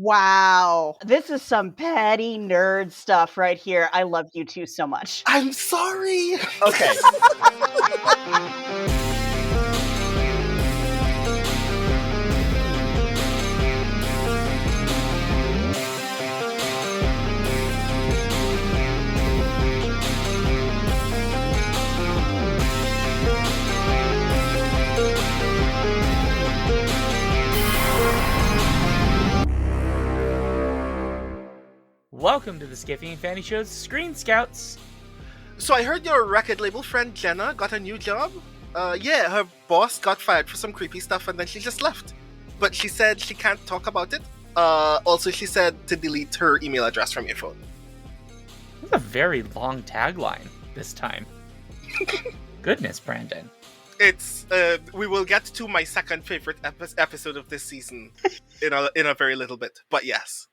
Wow. This is some petty nerd stuff right here. I love you two so much. I'm sorry. Okay. Welcome to the Skiffy and Fanny Show's Screen Scouts. So I heard your record label friend Jenna got a new job. Yeah, her boss got fired for some creepy stuff and then she just left. But she said she can't talk about it. Also, she said to delete her email address from your phone. That's a very long tagline this time. Goodness, Brandon. It's we will get to my second favorite episode of this season in a very little bit. But yes.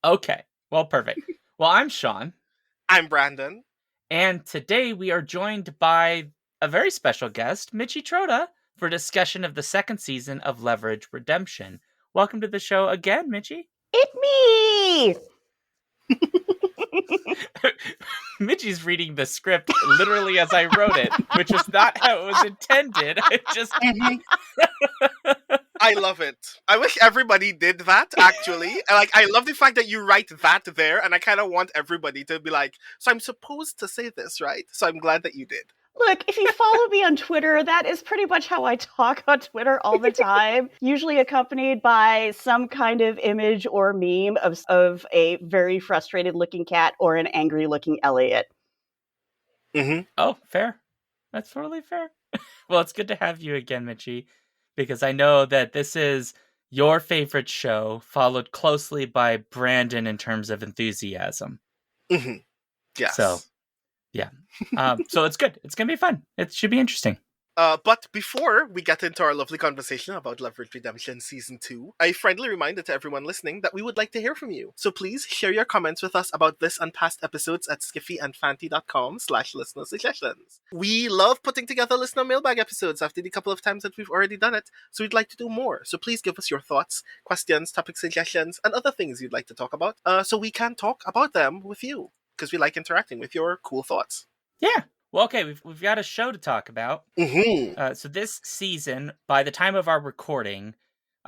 Okay, well, perfect. Well, I'm Sean. I'm Brandon. And today we are joined by a very special guest, Michi Trota, for discussion of the second season of Leverage Redemption. Welcome to the show again, Michi. It me! Michi's reading the script literally as I wrote it, which is not how it was intended. I just... I love it. I wish everybody did that, actually. I love the fact that you write that there, and I kind of want everybody to be like, so I'm supposed to say this, right? So I'm glad that you did. Look, if you follow me on Twitter, that is pretty much how I talk on Twitter all the time, usually accompanied by some kind of image or meme of a very frustrated-looking cat or an angry-looking Elliot. Mm-hmm. Oh, fair. That's totally fair. Well, it's good to have you again, Michi, because I know that this is your favorite show, followed closely by Brandon in terms of enthusiasm. Mm-hmm. Yes. So, yeah. So it's good. It's going to be fun. It should be interesting. But before we get into our lovely conversation about Leverage Redemption Season 2, a friendly reminder to everyone listening that we would like to hear from you. So please share your comments with us about this and past episodes at skiffyandfanty.com/listener suggestions. We love putting together listener mailbag episodes after the couple of times that we've already done it, so we'd like to do more. So please give us your thoughts, questions, topic suggestions, and other things you'd like to talk about, so we can talk about them with you, because we like interacting with your cool thoughts. Yeah. Well, okay, we've got a show to talk about. Mm-hmm. So this season, by the time of our recording,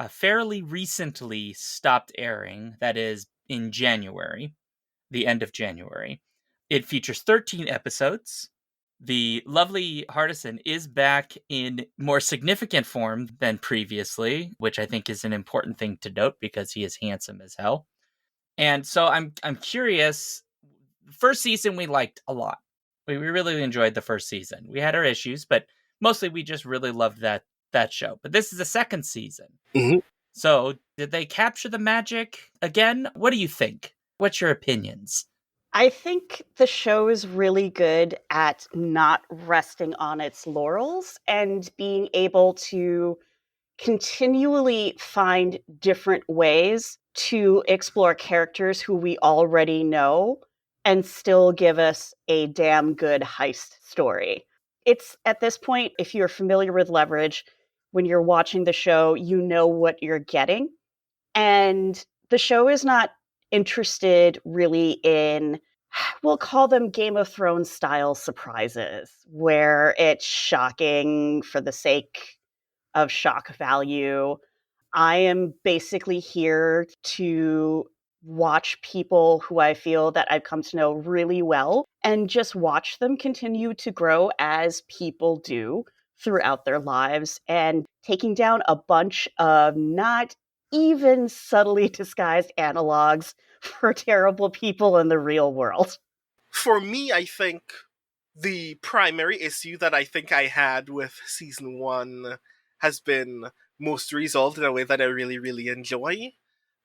fairly recently stopped airing. That is, in January, the end of January. It features 13 episodes. The lovely Hardison is back in more significant form than previously, which I think is an important thing to note because he is handsome as hell. And so I'm curious. First season we liked a lot. We really enjoyed the first season. We had our issues, but mostly we just really loved that show. But this is the second season. Mm-hmm. So did they capture the magic again? What do you think? What's your opinions? I think the show is really good at not resting on its laurels and being able to continually find different ways to explore characters who we already know and still give us a damn good heist story. It's at this point, if you're familiar with Leverage, when you're watching the show, you know what you're getting. And the show is not interested really in, we'll call them Game of Thrones style surprises, where it's shocking for the sake of shock value. I am basically here to watch people who I feel that I've come to know really well and just watch them continue to grow as people do throughout their lives and taking down a bunch of not even subtly disguised analogs for terrible people in the real world. For me, I think the primary issue that I think I had with Season 1 has been most resolved in a way that I really, really enjoy.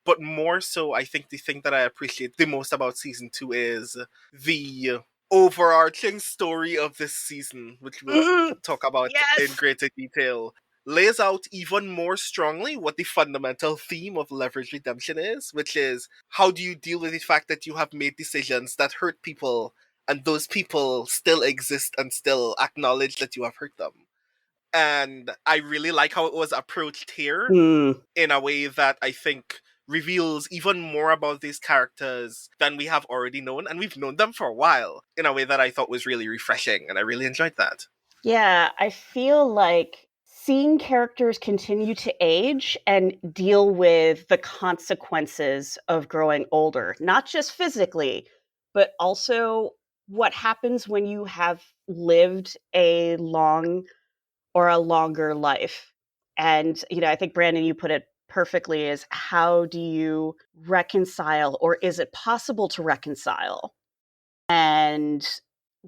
But more so, I think the thing that I appreciate the most about Season 2 is the overarching story of this season, which we'll talk about in greater detail, lays out even more strongly what the fundamental theme of Leverage Redemption is, which is how do you deal with the fact that you have made decisions that hurt people, and those people still exist and still acknowledge that you have hurt them. And I really like how it was approached here in a way that I think reveals even more about these characters than we have already known, and we've known them for a while in a way that I thought was really refreshing, and I really enjoyed that. Yeah, I feel like seeing characters continue to age and deal with the consequences of growing older, not just physically, but also what happens when you have lived a long or a longer life. And, I think, Brandon, you put it perfectly, is how do you reconcile, or is it possible to reconcile and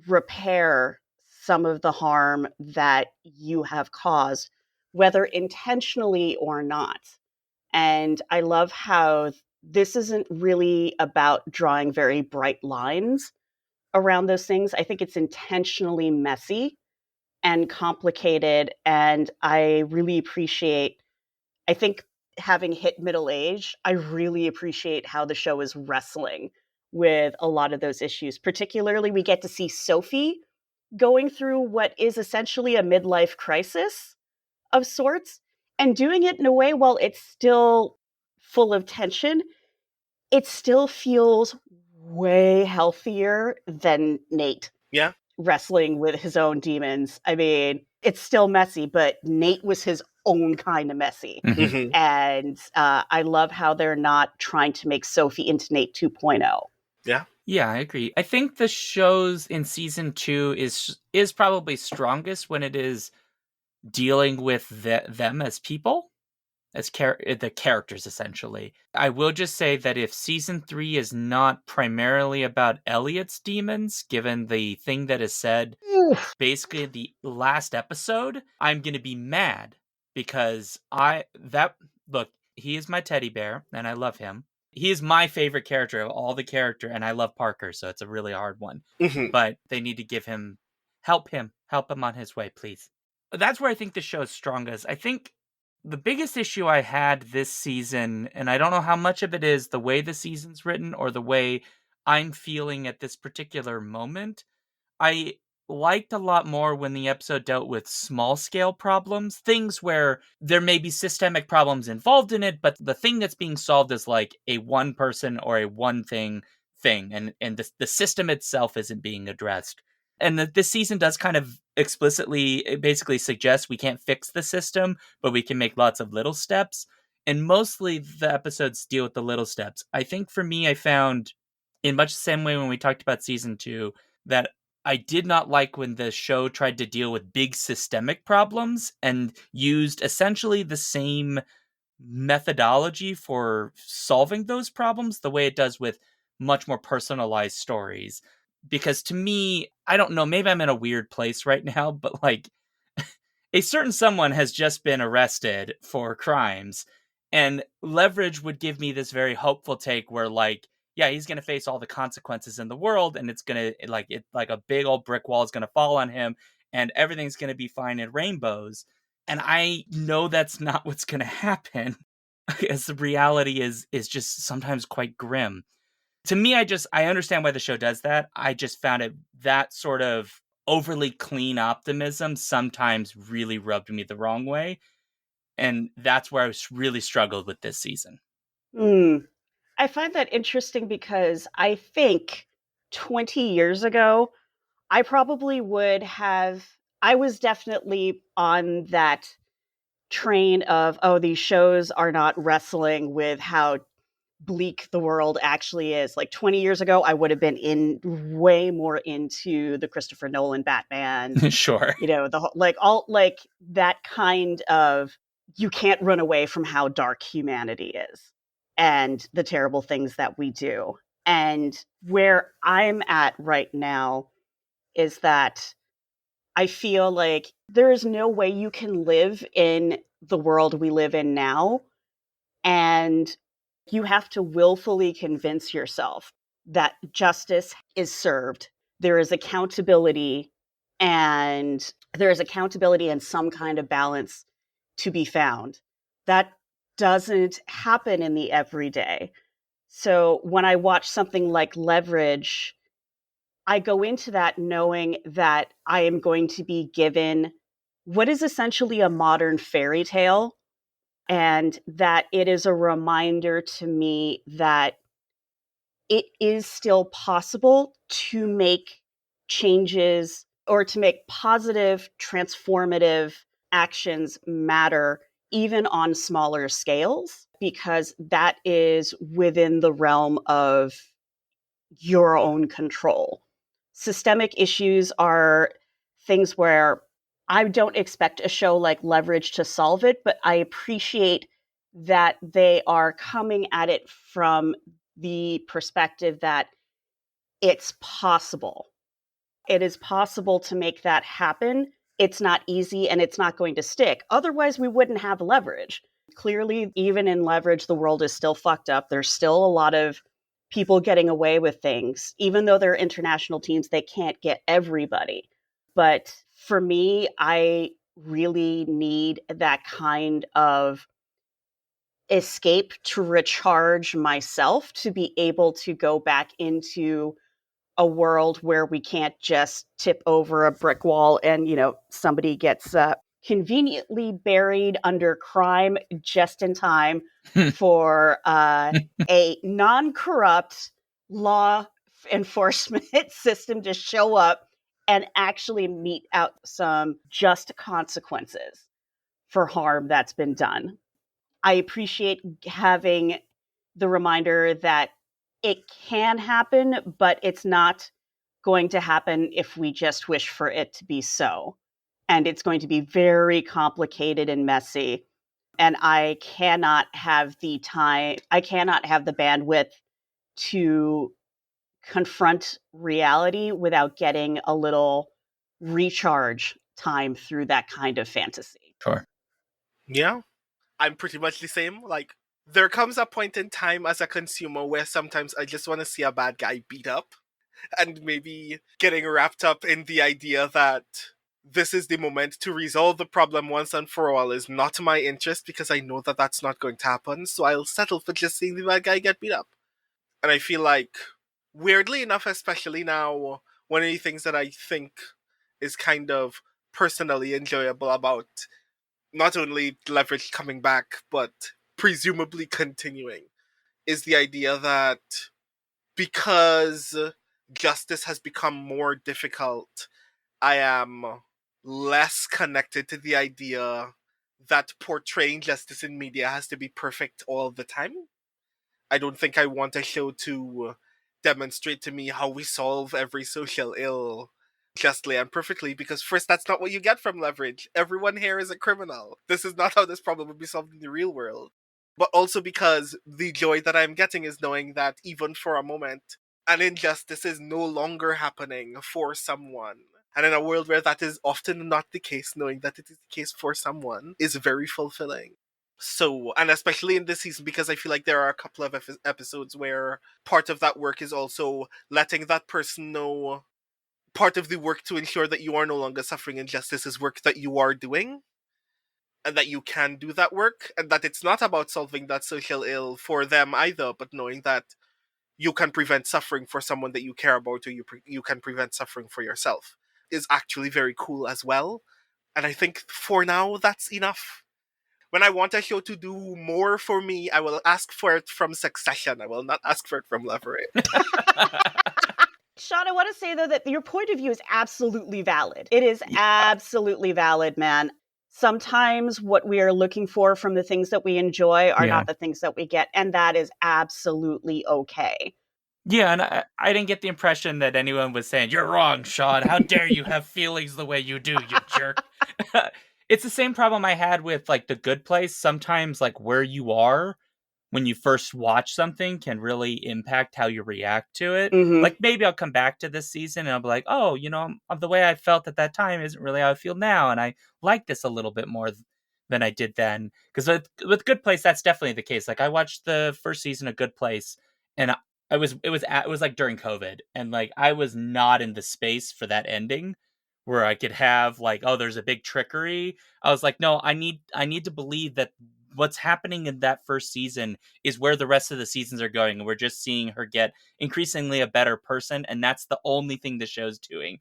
repair some of the harm that you have caused, whether intentionally or not? And I love how this isn't really about drawing very bright lines around those things. I think it's intentionally messy and complicated. And I really appreciate, I think, having hit middle age, I really appreciate how the show is wrestling with a lot of those issues. Particularly, we get to see Sophie going through what is essentially a midlife crisis of sorts, and doing it in a way, while it's still full of tension, it still feels way healthier than Nate Yeah. wrestling with his own demons. I mean, it's still messy, but Nate was his own kind of messy. Mhm. Hmm. And I love how they're not trying to make Sophie into Nate 2.0. Yeah. Yeah, I agree. I think the shows in season 2 is probably strongest when it is dealing with them as people, as the characters essentially. I will just say that if season 3 is not primarily about Elliot's demons, given the thing that is said Oof. basically the last episode, I'm going to be mad because look, he is my teddy bear and I love him. He is my favorite character of all the character, and I love Parker, so it's a really hard one. Hmm. But they need to help him on his way, please. That's where I think the show is strongest. I think the biggest issue I had this season, and I don't know how much of it is the way the season's written or the way I'm feeling at this particular moment, I liked a lot more when the episode dealt with small scale problems, things where there may be systemic problems involved in it, but the thing that's being solved is like a one person or a one thing, and the system itself isn't being addressed. And this season does kind of it basically suggests we can't fix the system, but we can make lots of little steps. And mostly the episodes deal with the little steps. I think for me, I found, in much the same way when we talked about season 2, that I did not like when the show tried to deal with big systemic problems and used essentially the same methodology for solving those problems the way it does with much more personalized stories. Because to me, I don't know, maybe I'm in a weird place right now, but like a certain someone has just been arrested for crimes, and Leverage would give me this very hopeful take where, like, yeah, he's going to face all the consequences in the world, and it's going to, like a big old brick wall is going to fall on him, and everything's going to be fine in rainbows. And I know that's not what's going to happen, because the reality is just sometimes quite grim. To me, I understand why the show does that. I just found it, that sort of overly clean optimism sometimes really rubbed me the wrong way. And that's where I really struggled with this season. I find that interesting because I think 20 years ago, I probably would have, I was definitely on that train of, oh, these shows are not wrestling with how bleak the world actually is. Like 20 years ago, I would have been in way more into the Christopher Nolan Batman, Sure. the like all like that kind of, you can't run away from how dark humanity is and the terrible things that we do. And where I'm at right now is that I feel like there is no way you can live in the world we live in now, and you have to willfully convince yourself that justice is served. There is accountability, and some kind of balance to be found. That doesn't happen in the everyday. So when I watch something like Leverage, I go into that knowing that I am going to be given what is essentially a modern fairy tale and that it is a reminder to me that it is still possible to make changes or to make positive, transformative actions matter, even on smaller scales, because that is within the realm of your own control. Systemic issues are things where I don't expect a show like Leverage to solve it, but I appreciate that they are coming at it from the perspective that it's possible. It is possible to make that happen. It's not easy and it's not going to stick. Otherwise, we wouldn't have Leverage. Clearly, even in Leverage, the world is still fucked up. There's still a lot of people getting away with things. Even though they're international teams, they can't get everybody. But for me, I really need that kind of escape to recharge myself to be able to go back into a world where we can't just tip over a brick wall and, somebody gets conveniently buried under crime just in time for a non-corrupt law enforcement system to show up and actually mete out some just consequences for harm that's been done. I appreciate having the reminder that it can happen, but it's not going to happen if we just wish for it to be so. And it's going to be very complicated and messy. And I cannot have the bandwidth to confront reality without getting a little recharge time through that kind of fantasy. Sure. Yeah, I'm pretty much the same. Like, there comes a point in time as a consumer where sometimes I just want to see a bad guy beat up, and maybe getting wrapped up in the idea that this is the moment to resolve the problem once and for all is not my interest, because I know that that's not going to happen, so I'll settle for just seeing the bad guy get beat up. And I feel like, weirdly enough, especially now, one of the things that I think is kind of personally enjoyable about not only Leverage coming back, but presumably continuing, is the idea that because justice has become more difficult, I am less connected to the idea that portraying justice in media has to be perfect all the time. I don't think I want a show to demonstrate to me how we solve every social ill justly and perfectly, because first, that's not what you get from Leverage. Everyone here is a criminal. This is not how this problem would be solved in the real world. But also because the joy that I'm getting is knowing that even for a moment, an injustice is no longer happening for someone. And in a world where that is often not the case, knowing that it is the case for someone is very fulfilling. So, and especially in this season, because I feel like there are a couple of episodes where part of that work is also letting that person know part of the work to ensure that you are no longer suffering injustice is work that you are doing, and that you can do that work, and that it's not about solving that social ill for them either, but knowing that you can prevent suffering for someone that you care about, or you can prevent suffering for yourself, is actually very cool as well. And I think for now, that's enough. When I want a show to do more for me, I will ask for it from Succession. I will not ask for it from Leverage. Sean, I want to say, though, that your point of view is absolutely valid. It is absolutely valid, man. Sometimes what we are looking for from the things that we enjoy are not the things that we get, and that is absolutely okay. Yeah, and I didn't get the impression that anyone was saying, "You're wrong, Sean. How dare you have feelings the way you do, you jerk." It's the same problem I had with, like, The Good Place. Sometimes, like, where you are when you first watch something can really impact how you react to it. Mm-hmm. Like, maybe I'll come back to this season and I'll be like, oh, of the way I felt at that time isn't really how I feel now, and I like this a little bit more than I did then. Because with Good Place, that's definitely the case. Like, I watched the first season of Good Place, and it was like during COVID, and like I was not in the space for that ending where I could have like, oh, there's a big trickery. I was like, no, I need to believe that what's happening in that first season is where the rest of the seasons are going, and we're just seeing her get increasingly a better person, and that's the only thing the show's doing.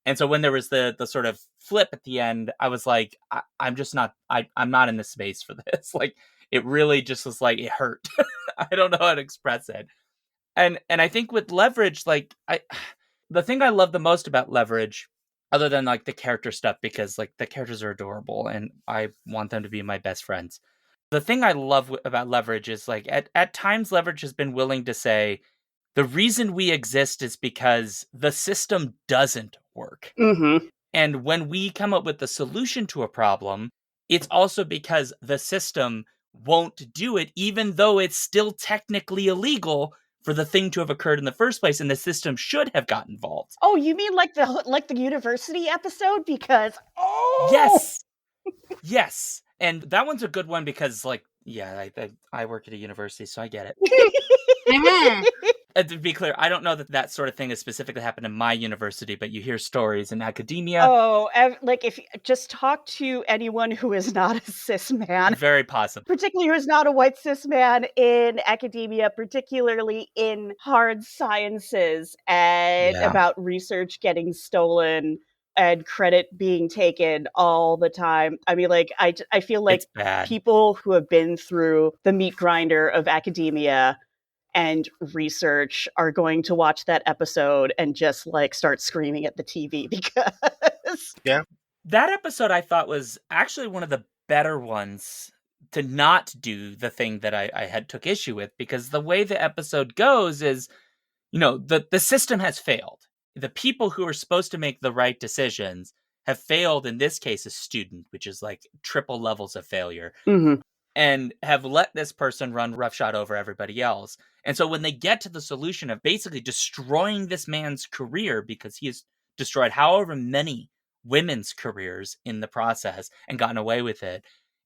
And so when there was the sort of flip at the end, I was like, I'm just not, I'm not in the space for this. Like, it really just was like, it hurt. I don't know how to express it. And I think with Leverage, like, the thing I love the most about Leverage, other than like the character stuff, because like the characters are adorable and I want them to be my best friends. The thing I love about Leverage is like at times Leverage has been willing to say, the reason we exist is because the system doesn't work. Mm-hmm. And when we come up with the solution to a problem, it's also because the system won't do it, even though it's still technically illegal for the thing to have occurred in the first place, and the system should have got involved. Oh, you mean like the university episode? Because Yes, yes, and that one's a good one because, like, yeah, I work at a university, so I get it. To be clear, I don't know that sort of thing has specifically happened in my university, but you hear stories in academia. Oh, like if you just talk to anyone who is not a cis man, Very possible. particularly who's not a white cis man in academia, particularly in hard sciences, and Yeah. about research getting stolen and credit being taken all the time. I mean, like, I feel like It's bad. people who have been through the meat grinder of academia and research are going to watch that episode and just like start screaming at the TV because That episode I thought was actually one of the better ones to not do the thing that I had took issue with, because the way the episode goes is, the system has failed. The people who are supposed to make the right decisions have failed, in this case, a student, which is like triple levels of failure. Mhm. And have let this person run roughshod over everybody else. And so when they get to the solution of basically destroying this man's career, because he has destroyed however many women's careers in the process and gotten away with it,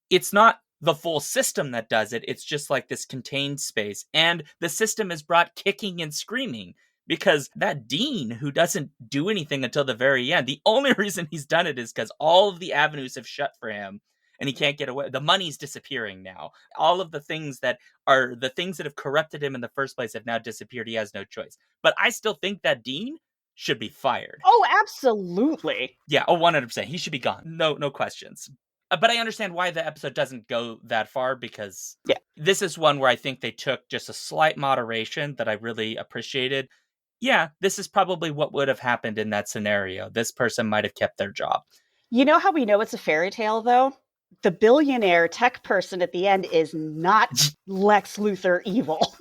it's not the full system that does it. It's just like this contained space. And the system is brought kicking and screaming, because that dean who doesn't do anything until the very end, the only reason he's done it is because all of the avenues have shut for him and he can't get away. The money's disappearing now. All of the things that are the things that have corrupted him in the first place have now disappeared. He has no choice. But I still think that dean should be fired. Oh, absolutely. Yeah, 100%. He should be gone. No questions. But I understand why the episode doesn't go that far, because this is one where I think they took just a slight moderation that I really appreciated. Yeah, this is probably what would have happened in that scenario. This person might have kept their job. You know how we know it's a fairy tale, though? The billionaire tech person at the end is not Lex Luthor evil.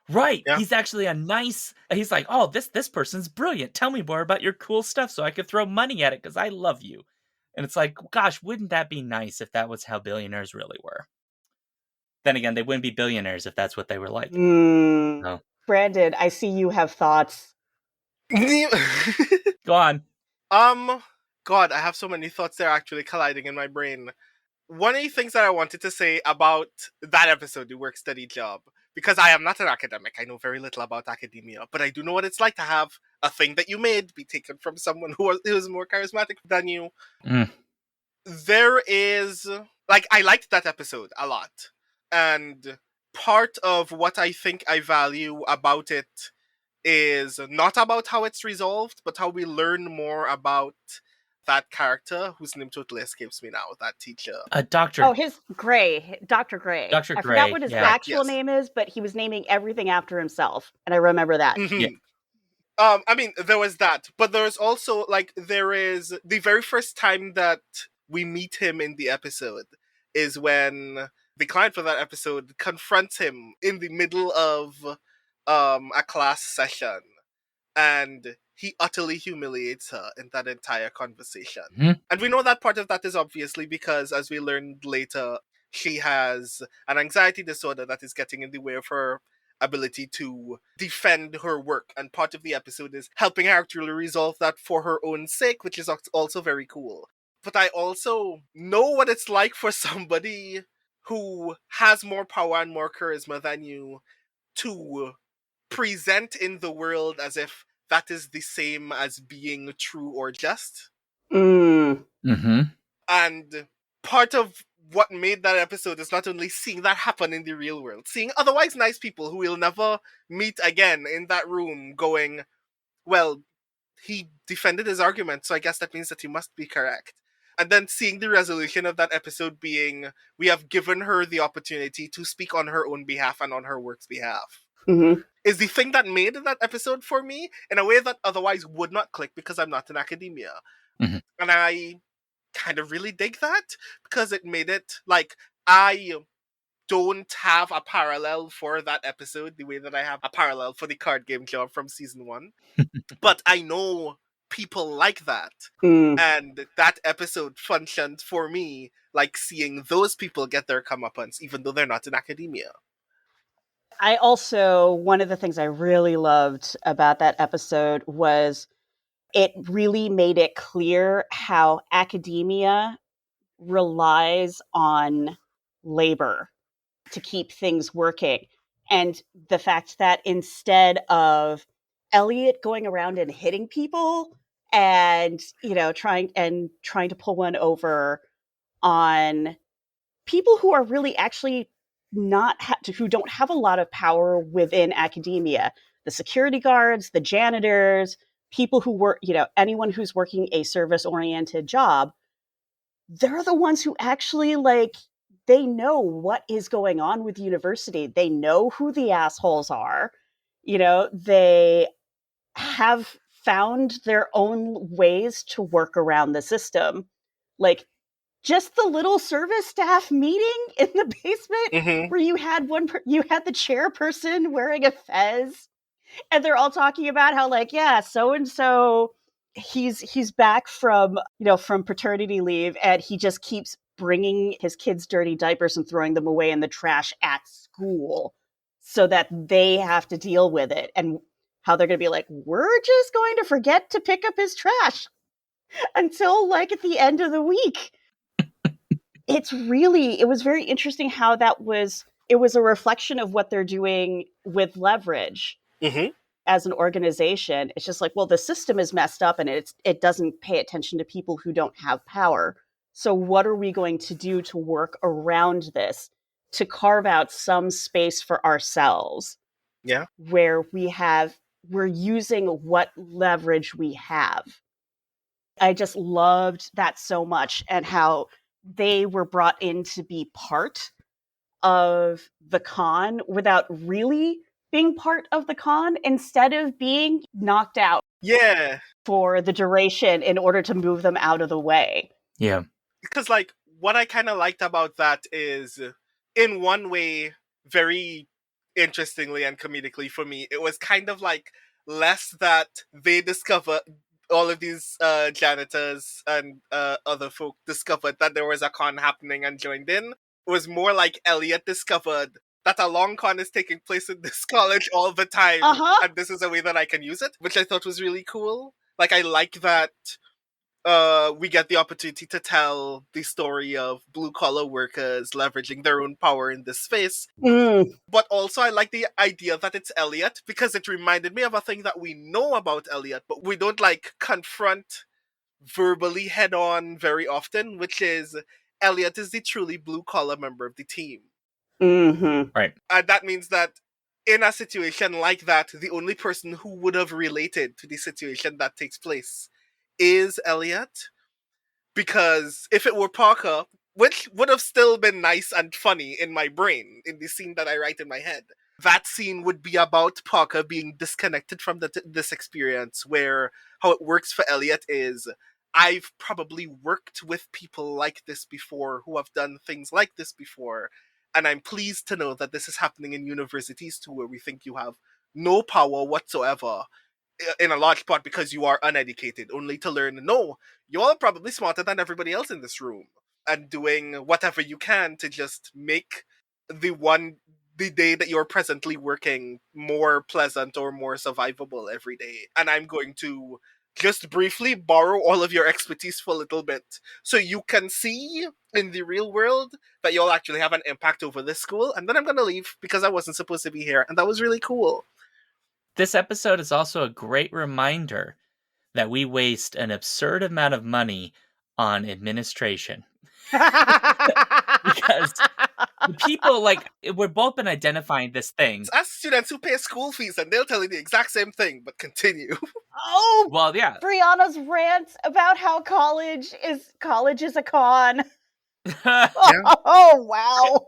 Right. Yeah. He's actually he's like, oh, this person's brilliant. Tell me more about your cool stuff so I could throw money at it because I love you. And it's like, gosh, wouldn't that be nice if that was how billionaires really were? Then again, they wouldn't be billionaires if that's what they were like. No. Brandon, I see you have thoughts. Go on. God, I have so many thoughts there actually colliding in my brain. One of the things that I wanted to say about that episode, the work study job, because I am not an academic, I know very little about academia, but I do know what it's like to have a thing that you made be taken from someone who is more charismatic than you. There is, like, I liked that episode a lot. And part of what I think I value about it is not about how it's resolved, but how we learn more about that character whose name totally escapes me now, that teacher. Dr. Oh, Dr. Gray. Dr. I Gray, forgot what his yeah. actual name is, but he was naming everything after himself, and I remember that. Mhm. Yeah. I mean, there was that, but there's also, like, there is the very first time that we meet him in the episode is when the client for that episode confronts him in the middle of a class session, and he utterly humiliates her in that entire conversation. Mhm. And we know that part of that is obviously because, as we learned later, she has an anxiety disorder that is getting in the way of her ability to defend her work. And part of the episode is helping her actually resolve that for her own sake, which is also very cool. But I also know what it's like for somebody who has more power and more charisma than you to present in the world as if that is the same as being true or just. Mm-hmm. And part of what made that episode is not only seeing that happen in the real world, seeing otherwise nice people who we'll never meet again in that room going, well, he defended his argument, so I guess that means that he must be correct. And then seeing the resolution of that episode being, we have given her the opportunity to speak on her own behalf and on her work's behalf, Mm-hmm. is the thing that made that episode for me in a way that otherwise would not click because I'm not in academia. Mm-hmm. And I kind of really dig that because it made it like I don't have a parallel for that episode the way that I have a parallel for the card game job from season 1. But I know people like that. Mm. And that episode functioned for me like seeing those people get their comeuppance, even though they're not in academia. I also, one of the things I really loved about that episode was it really made it clear how academia relies on labor to keep things working. And the fact that instead of Elliot going around and hitting people and, trying to pull one over on people who are really actually not who don't have a lot of power within academia, the security guards, the janitors, people who work, anyone who's working a service oriented job, they're the ones who actually they know what is going on with the university. They know who the assholes are. They have found their own ways to work around the system. Like just the little service staff meeting in the basement where you had the chairperson wearing a fez and they're all talking about how so and so he's back from from paternity leave and he just keeps bringing his kids dirty diapers and throwing them away in the trash at school so that they have to deal with it, and how they're going to be like, we're just going to forget to pick up his trash until at the end of the week. It was very interesting how it was a reflection of what they're doing with leverage. As an organization. It's just well, the system is messed up and it doesn't pay attention to people who don't have power. So what are we going to do to work around this, to carve out some space for ourselves? Yeah. Where we're using what leverage we have. I just loved that so much, and how they were brought in to be part of the con without really being part of the con, instead of being knocked out for the duration in order to move them out of the way. Yeah. Because what I kind of liked about that is, in one way, very interestingly and comedically for me, it was kind of less that they discovered, all of these janitors and other folk discovered that there was a con happening and joined in. It was more like Elliot discovered that a long con is taking place in this college all the time, and this is a way that I can use it, which I thought was really cool. I like that we get the opportunity to tell the story of blue-collar workers leveraging their own power in this space. But also I like the idea that it's Elliot, because it reminded me of a thing that we know about Elliot, but we don't confront verbally head-on very often, which is Elliot is the truly blue-collar member of the team. Right. And that means that in a situation like that, the only person who would have related to the situation that takes place is Elliot. Because if it were Parker, which would have still been nice and funny in my brain, in the scene that I write in my head, that scene would be about Parker being disconnected from this experience, where how it works for Elliot is, I've probably worked with people like this before, who have done things like this before, and I'm pleased to know that this is happening in universities too, where we think you have no power whatsoever, in a large part because you are uneducated, only to learn, no, you're probably smarter than everybody else in this room, and doing whatever you can to just make the day that you're presently working more pleasant or more survivable every day. And I'm going to just briefly borrow all of your expertise for a little bit, so you can see in the real world that you'll actually have an impact over this school, and then I'm going to leave because I wasn't supposed to be here, and that was really cool. This episode is also a great reminder that we waste an absurd amount of money on administration. Because the people, we've both been identifying this thing. Ask students who pay school fees and they'll tell you the exact same thing, but continue. Oh, Well, yeah. Brianna's rant about how college is a con. Oh, wow.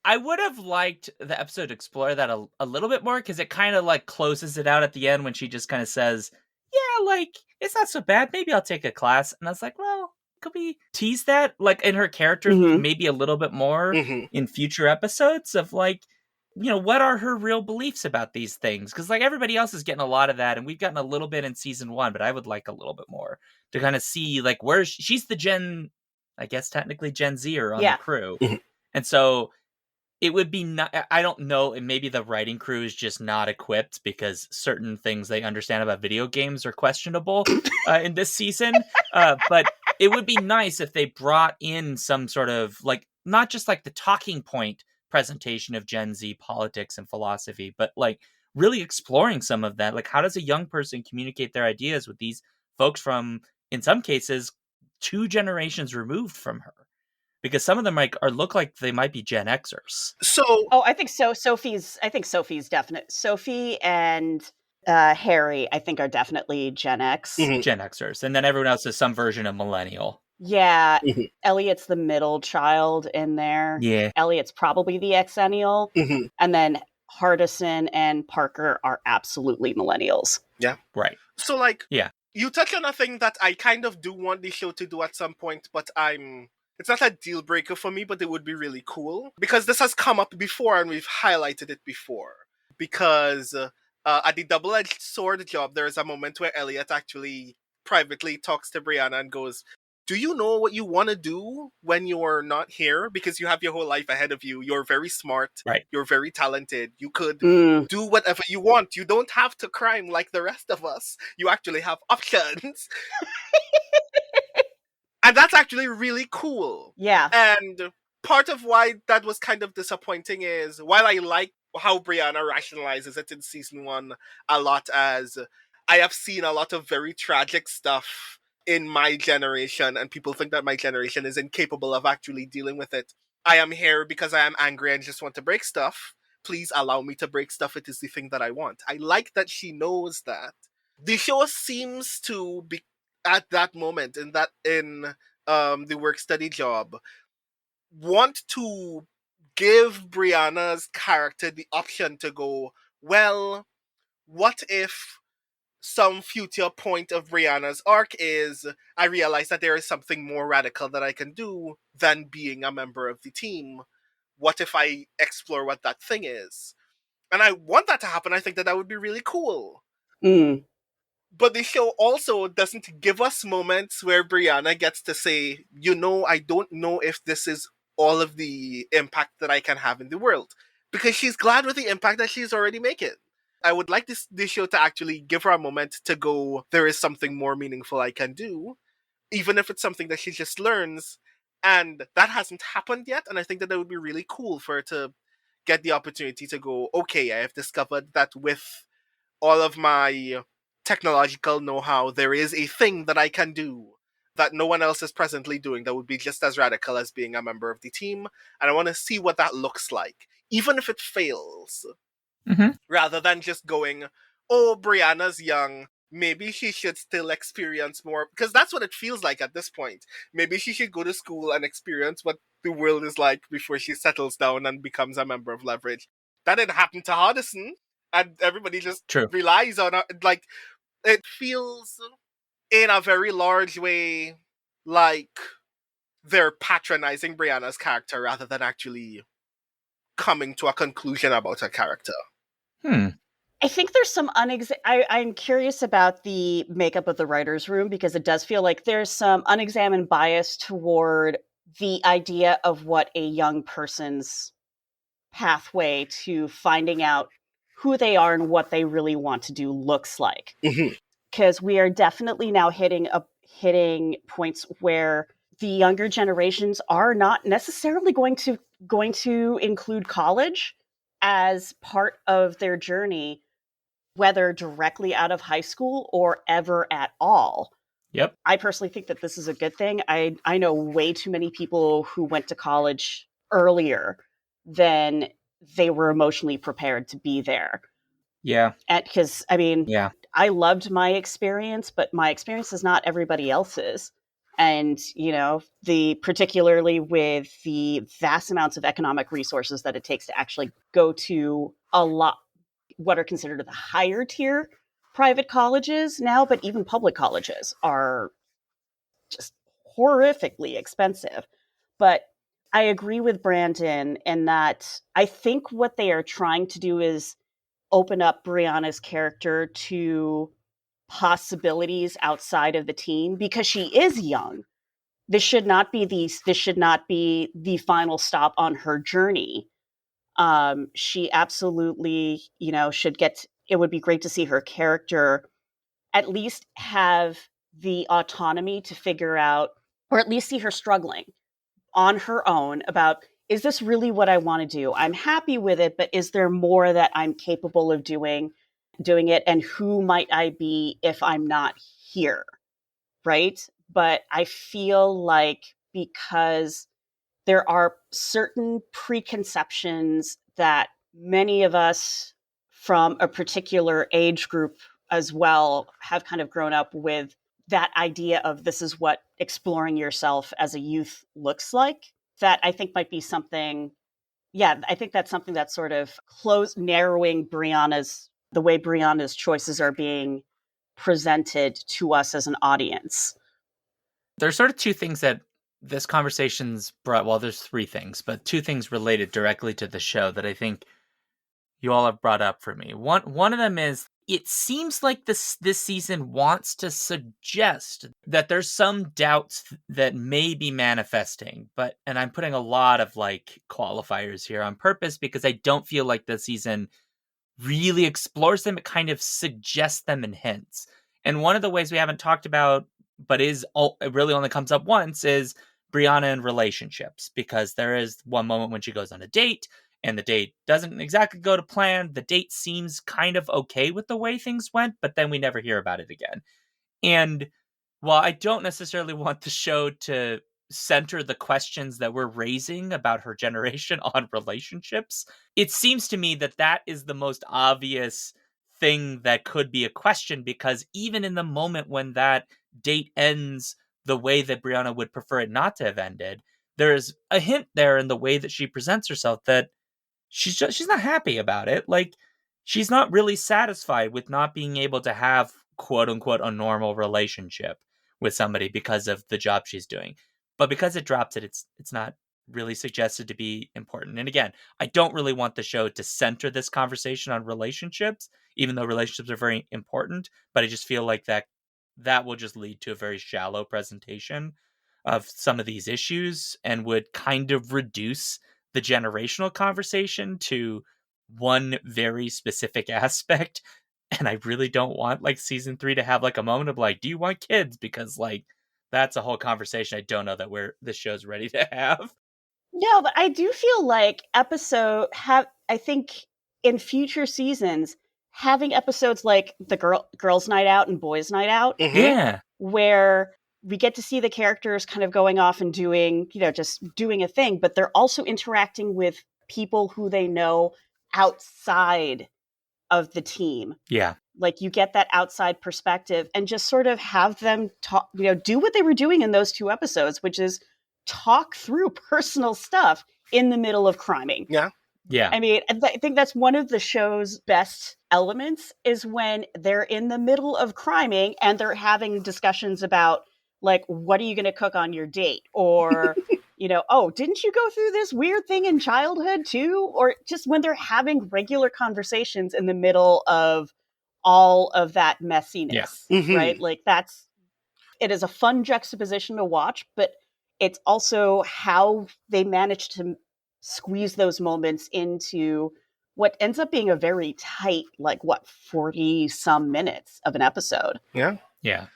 I would have liked the episode to explore that a little bit more, because it kind of like closes it out at the end when she just kind of says, yeah, like, it's not so bad. Maybe I'll take a class. And I was like, well, could we tease that like in her character Mhm. maybe a little bit more in future episodes of like, what are her real beliefs about these things? Because like everybody else is getting a lot of that, and we've gotten a little bit in season 1, but I would like a little bit more to kind of see like where she's the I guess technically Gen Zer on the Yeah. crew. And so it would be not, I don't know, and maybe the writing crew is just not equipped because certain things they understand about video games are questionable in this season. But it would be nice if they brought in some sort of like, not just like the talking point presentation of Gen Z politics and philosophy, but like really exploring some of that. Like, how does a young person communicate their ideas with these folks from, in some cases, 2 generations removed from her? Because some of them look like they might be Gen Xers. So, I think so. Sophie's definite. Sophie and Harry, I think, are definitely Gen X. Gen Xers. And then everyone else is some version of millennial. Yeah. Elliot's the middle child in there. Yeah. Elliot's probably the Xennial. And then Hardison and Parker are absolutely millennials. Yeah. Right. So, like, yeah, you touch on a thing that I kind of do want the show to do at some point, but it's not a deal breaker for me, but it would be really cool. Because this has come up before and we've highlighted it before. Because at the double-edged sword job, there's a moment where Elliot actually privately talks to Brianna and goes, do you know what you want to do when you're not here? Because you have your whole life ahead of you. You're very smart. Right. You're very talented. You could do whatever you want. You don't have to crime like the rest of us. You actually have options. And that's actually really cool. Yeah. And part of why that was kind of disappointing is, while I like how Brianna rationalizes it in season 1 a lot, as I have seen a lot of very tragic stuff in my generation, and people think that my generation is incapable of actually dealing with it. I am here because I am angry and just want to break stuff. Please allow me to break stuff. It is the thing that I want. I like that she knows that. The show seems to be at that moment in the work study job want to give Brianna's character the option to go, well, what if some future point of Brianna's arc is, I realize that there is something more radical that I can do than being a member of the team. What if I explore what that thing is? And I want that to happen. I think that would be really cool. But the show also doesn't give us moments where Brianna gets to say, I don't know if this is all of the impact that I can have in the world. Because she's glad with the impact that she's already making. I would like this show to actually give her a moment to go, there is something more meaningful I can do, even if it's something that she just learns. And that hasn't happened yet, and I think that would be really cool for her to get the opportunity to go, okay, I have discovered that with all of my technological know-how, there is a thing that I can do that no one else is presently doing that would be just as radical as being a member of the team. And I want to see what that looks like, even if it fails. Rather than just going, oh, Brianna's young, maybe she should still experience more, because that's what it feels like at this point. Maybe she should go to school and experience what the world is like before she settles down and becomes a member of Leverage. That didn't happen to Hardison, and everybody just relies on it. Like, it feels in a very large way like they're patronizing Brianna's character rather than actually coming to a conclusion about her character. I think there's some I'm curious about the makeup of the writer's room, because it does feel like there's some unexamined bias toward the idea of what a young person's pathway to finding out who they are and what they really want to do looks like. Because we are definitely now hitting points where the younger generations are not necessarily going to include college as part of their journey, whether directly out of high school or ever at all. Yep. I personally think that this is a good thing. I know way too many people who went to college earlier than they were emotionally prepared to be there. Yeah. Because, I mean, Yeah. I loved my experience, but my experience is not everybody else's. And, particularly with the vast amounts of economic resources that it takes to actually go to a lot, what are considered the higher tier private colleges now, but even public colleges are just horrifically expensive. But I agree with Brandon in that I think what they are trying to do is open up Brianna's character to possibilities outside of the team because she is young. This should not be the final stop on her journey. She absolutely, should get. It would be great to see her character at least have the autonomy to figure out, or at least see her struggling on her own about, is this really what I want to do? I'm happy with it, but is there more that I'm capable of doing it? And who might I be if I'm not here? Right. But I feel like because there are certain preconceptions that many of us from a particular age group as well have kind of grown up with, that idea of this is what exploring yourself as a youth looks like, that I think might be something. Yeah, I think that's something that's sort of narrowing the way Brianna's choices are being presented to us as an audience. There's sort of two things that this conversation's brought. Well, there's three things, but two things related directly to the show that I think you all have brought up for me. One of them is, it seems like this season wants to suggest that there's some doubts that may be manifesting, and I'm putting a lot of like qualifiers here on purpose because I don't feel like the season really explores them. It kind of suggests them in hints. And one of the ways we haven't talked about, but it really only comes up once, is Brianna in relationships, because there is one moment when she goes on a date and the date doesn't exactly go to plan. The date seems kind of okay with the way things went, but then we never hear about it again. And while I don't necessarily want the show to center the questions that we're raising about her generation on relationships, it seems to me that that is the most obvious thing that could be a question, because even in the moment when that date ends the way that Brianna would prefer it not to have ended, there is a hint there in the way that she presents herself that she's not happy about it. Like, she's not really satisfied with not being able to have quote unquote a normal relationship with somebody because of the job she's doing. But because it drops it, it's not really suggested to be important. And again, I don't really want the show to center this conversation on relationships, even though relationships are very important. But I just feel like that will just lead to a very shallow presentation of some of these issues and would kind of reduce the generational conversation to one very specific aspect. And I really don't want like season 3 to have like a moment of like, do you want kids? Because like that's a whole conversation I don't know that this show's ready to have. No, but I do feel like I think in future seasons, having episodes like the girls' night out and boys' night out, Mm-hmm. Yeah. where we get to see the characters kind of going off and doing, just doing a thing, but they're also interacting with people who they know outside of the team. Yeah. Like, you get that outside perspective and just sort of have them talk, do what they were doing in those 2 episodes, which is talk through personal stuff in the middle of criming. Yeah. Yeah. I mean, I think that's one of the show's best elements, is when they're in the middle of criming and they're having discussions about, like, what are you going to cook on your date? Or, oh, didn't you go through this weird thing in childhood too? Or just when they're having regular conversations in the middle of all of that messiness, Yeah. Mm-hmm. right? Like, it is a fun juxtaposition to watch, but it's also how they manage to squeeze those moments into what ends up being a very tight, 40 some minutes of an episode. Yeah. Yeah.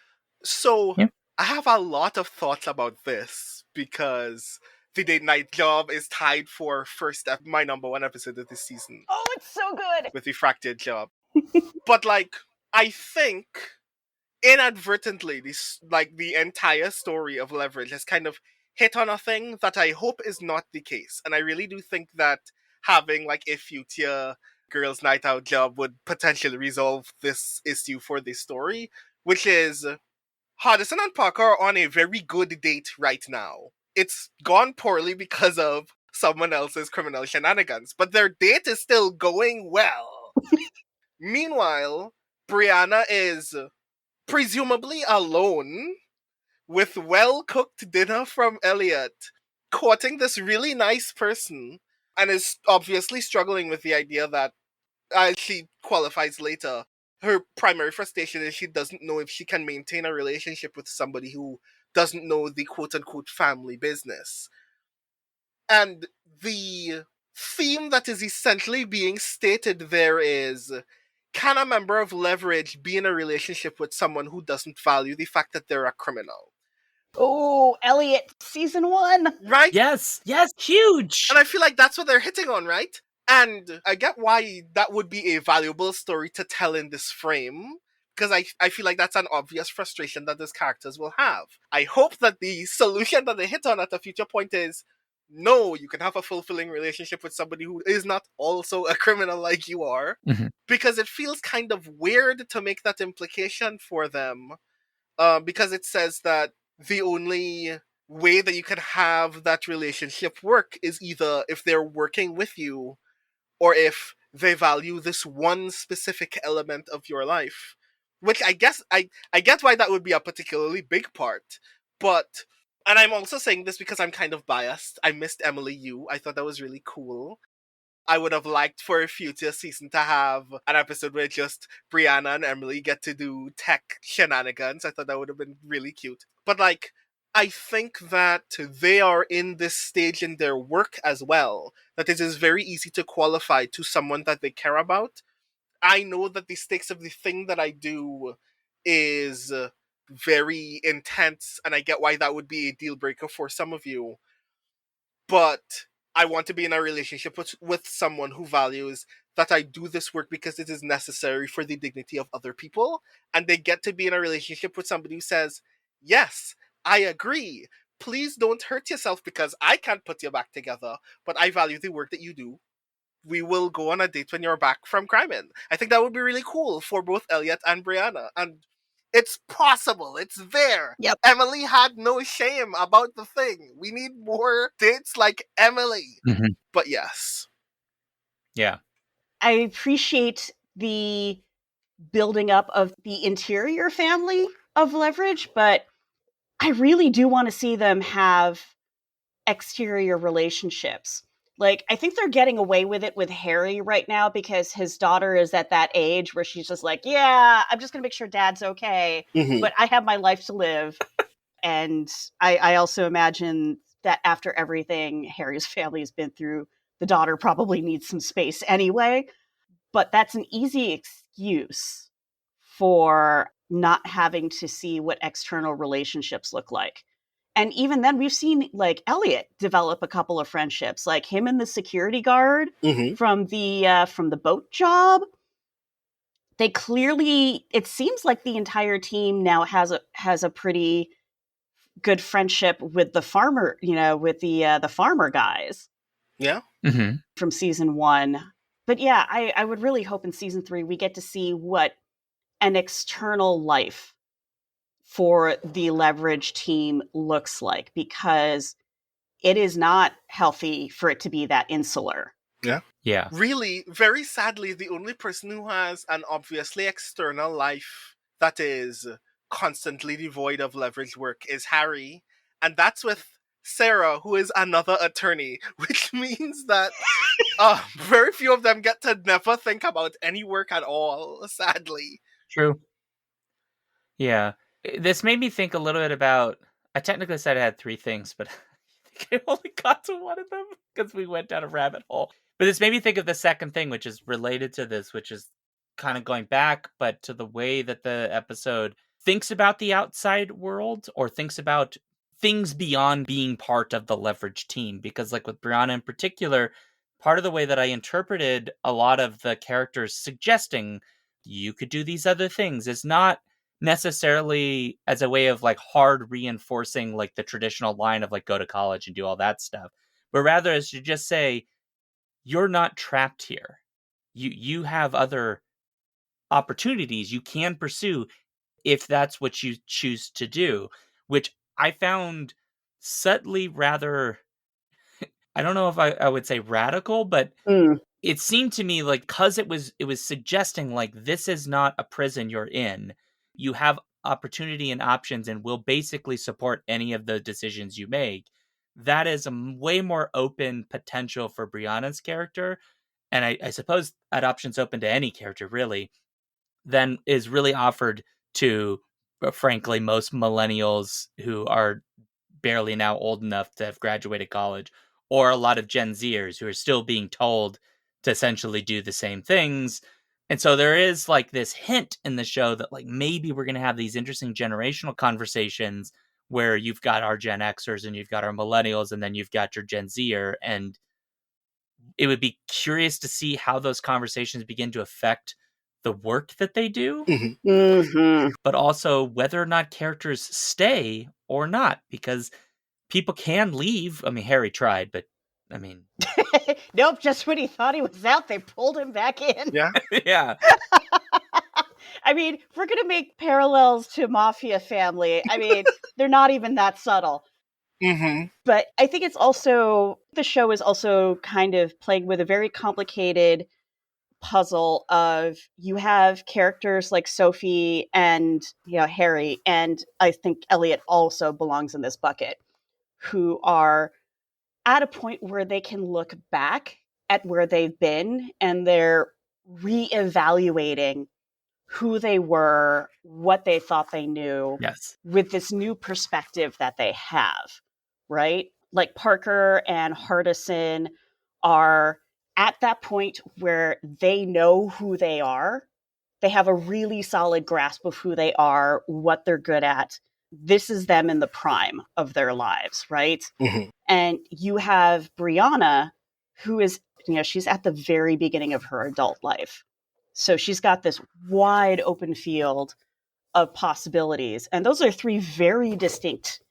So Yeah. I have a lot of thoughts about this because the date night job is tied for my number 1 episode of this season Oh, it's so good. with the fractured job. But like, I think inadvertently the entire story of Leverage has kind of hit on a thing that I hope is not the case. And I really do think that having like a future girls' night out job would potentially resolve this issue for the story, which is Hardison and Parker are on a very good date right now. It's gone poorly because of someone else's criminal shenanigans, but their date is still going well. Meanwhile, Brianna is presumably alone with well-cooked dinner from Elliot, courting this really nice person, and is obviously struggling with the idea that, as she qualifies later, her primary frustration is she doesn't know if she can maintain a relationship with somebody who doesn't know the quote-unquote family business. And the theme that is essentially being stated there is, can a member of Leverage be in a relationship with someone who doesn't value the fact that they're a criminal? Oh, Elliot, season 1. Right? Yes, huge. And I feel like that's what they're hitting on, right? And I get why that would be a valuable story to tell in this frame, because I feel like that's an obvious frustration that these characters will have. I hope that the solution that they hit on at a future point is, no, you can have a fulfilling relationship with somebody who is not also a criminal like you are, because it feels kind of weird to make that implication for them, because it says that the only way that you can have that relationship work is either if they're working with you or if they value this one specific element of your life. Which I guess I get why that would be a particularly big part. But, and I'm also saying this because I'm kind of biased. I missed Emily Yu. I thought that was really cool. I would have liked for a future season to have an episode where just Brianna and Emily get to do tech shenanigans. I thought that would have been really cute. But like, I think that they are in this stage in their work as well, that it is very easy to qualify to someone that they care about. I know that the stakes of the thing that I do is very intense, and I get why that would be a deal breaker for some of you. But I want to be in a relationship with someone who values that I do this work because it is necessary for the dignity of other people. And they get to be in a relationship with somebody who says, yes, I agree. Please don't hurt yourself because I can't put you back together, but I value the work that you do. We will go on a date when you're back from crime. I think that would be really cool for both Elliot and Brianna. And it's possible. It's there. Yep. Emily had no shame about the thing. We need more dates like Emily. But yes. Yeah. I appreciate the building up of the interior family of Leverage, but I really do want to see them have exterior relationships. Like, I think they're getting away with it with Harry right now because his daughter is at that age where she's just like, yeah, I'm just going to make sure dad's okay, but I have my life to live. And I also imagine that after everything Harry's family has been through, the daughter probably needs some space anyway. But that's an easy excuse for not having to see what external relationships look like. And even then, we've seen like Elliot develop a couple of friendships, like him and the security guard from the boat job. They clearly, it seems like the entire team now has a pretty good friendship with the farmer, with the farmer guys. Yeah. From season 1. But yeah, I would really hope in season 3 we get to see what an external life for the Leverage team looks like, because it is not healthy for it to be that insular. Yeah. Really, very sadly, the only person who has an obviously external life that is constantly devoid of Leverage work is Harry. And that's with Sarah, who is another attorney, which means that very few of them get to never think about any work at all, sadly. True. Yeah. This made me think a little bit about, I technically said I had 3 things, but I think I only got to one of them because we went down a rabbit hole. But this made me think of the second thing, which is related to this, which is kind of going back, but to the way that the episode thinks about the outside world or thinks about things beyond being part of the Leverage team. Because like with Brianna in particular, part of the way that I interpreted a lot of the characters suggesting you could do these other things is not necessarily as a way of like hard reinforcing like the traditional line of like go to college and do all that stuff, but rather as to just say, you're not trapped here. You have other opportunities you can pursue if that's what you choose to do, which I found subtly rather, I don't know if I would say radical, but Mm. it seemed to me like, because it was suggesting like this is not a prison you're in. You have opportunity and options and will basically support any of the decisions you make. That is a way more open potential for Brianna's character. And I suppose that option's open to any character, really, than is really offered to, frankly, most millennials who are barely now old enough to have graduated college, or a lot of Gen Zers who are still being told to essentially do the same things. And so there is like this hint in the show that like maybe we're going to have these interesting generational conversations where you've got our Gen Xers and you've got our millennials and then you've got your Gen Zer. And it would be curious to see how those conversations begin to affect the work that they do, Hmm. but also whether or not characters stay or not, because people can leave. I mean, Harry tried, but I mean, Nope, just when he thought he was out, they pulled him back in. Yeah. yeah, I mean, if we're going to make parallels to Mafia Family, I mean, they're not even that subtle. Mm-hmm. But I think it's also, the show is also kind of playing with a very complicated puzzle of, you have characters like Sophie and, Harry, and I think Elliot also belongs in this bucket, who are at a point where they can look back at where they've been and they're reevaluating who they were, what they thought they knew, yes, with this new perspective that they have, right? Like Parker and Hardison are at that point where they know who they are. They have a really solid grasp of who they are, what they're good at. This is them in the prime of their lives, right? Mm-hmm. And you have Brianna, who is, she's at the very beginning of her adult life. So she's got this wide open field of possibilities. And those are three very distinct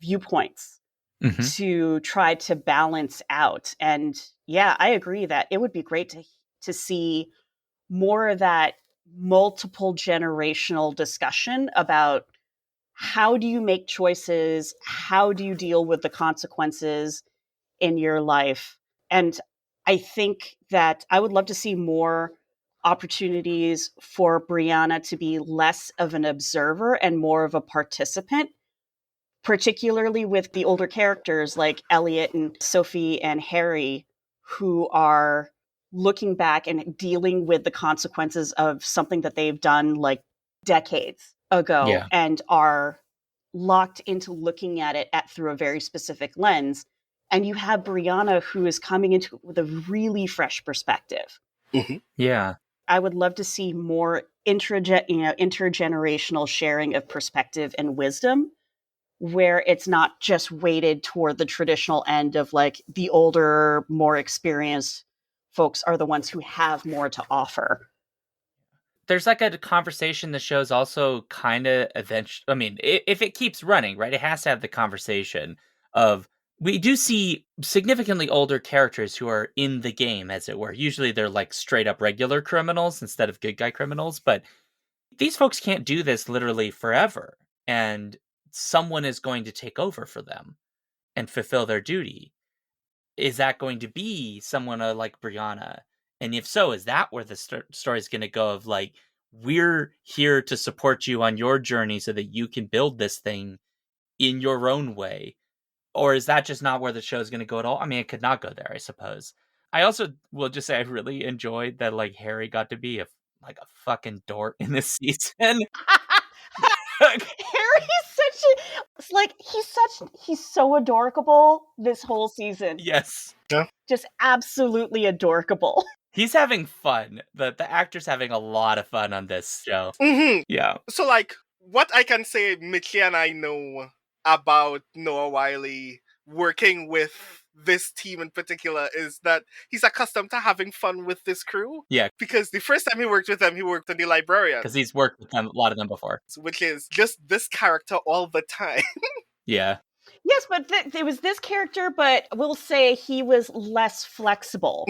viewpoints hmm to try to balance out. And yeah, I agree that it would be great to see more of that multiple generational discussion about, how do you make choices? How do you deal with the consequences in your life? And I think that I would love to see more opportunities for Brianna to be less of an observer and more of a participant, particularly with the older characters like Elliot and Sophie and Harry, who are looking back and dealing with the consequences of something that they've done like decades ago, yeah. and are locked into looking at it through a very specific lens. And you have Brianna, who is coming into it with a really fresh perspective. Mm-hmm. Yeah. I would love to see more intergenerational sharing of perspective and wisdom, where it's not just weighted toward the traditional end of like the older, more experienced folks are the ones who have more to offer. There's like a conversation the show's also kind of eventually. I mean, if it keeps running, right, it has to have the conversation of, we do see significantly older characters who are in the game, as it were. Usually they're like straight up regular criminals instead of good guy criminals, but these folks can't do this literally forever. And someone is going to take over for them and fulfill their duty. Is that going to be someone like Brianna? And if so, is that where the story is going to go, of like, we're here to support you on your journey so that you can build this thing in your own way? Or is that just not where the show is going to go at all? I mean, it could not go there, I suppose. I also will just say I really enjoyed that like Harry got to be a fucking dork in this season. Harry's such a, it's like, he's so adorable this whole season. Yes. Yeah. Just absolutely adorable. He's having fun. The actor's having a lot of fun on this show. Mm-hmm. Yeah. So, like, what I can say, Michi and I know about Noah Wiley working with this team in particular is that he's accustomed to having fun with this crew. Yeah. Because the first time he worked with them, he worked on The Librarian, Because he's worked with them, a lot of them before. which is just this character all the time. Yeah. Yes, but it was this character, but we'll say he was less flexible.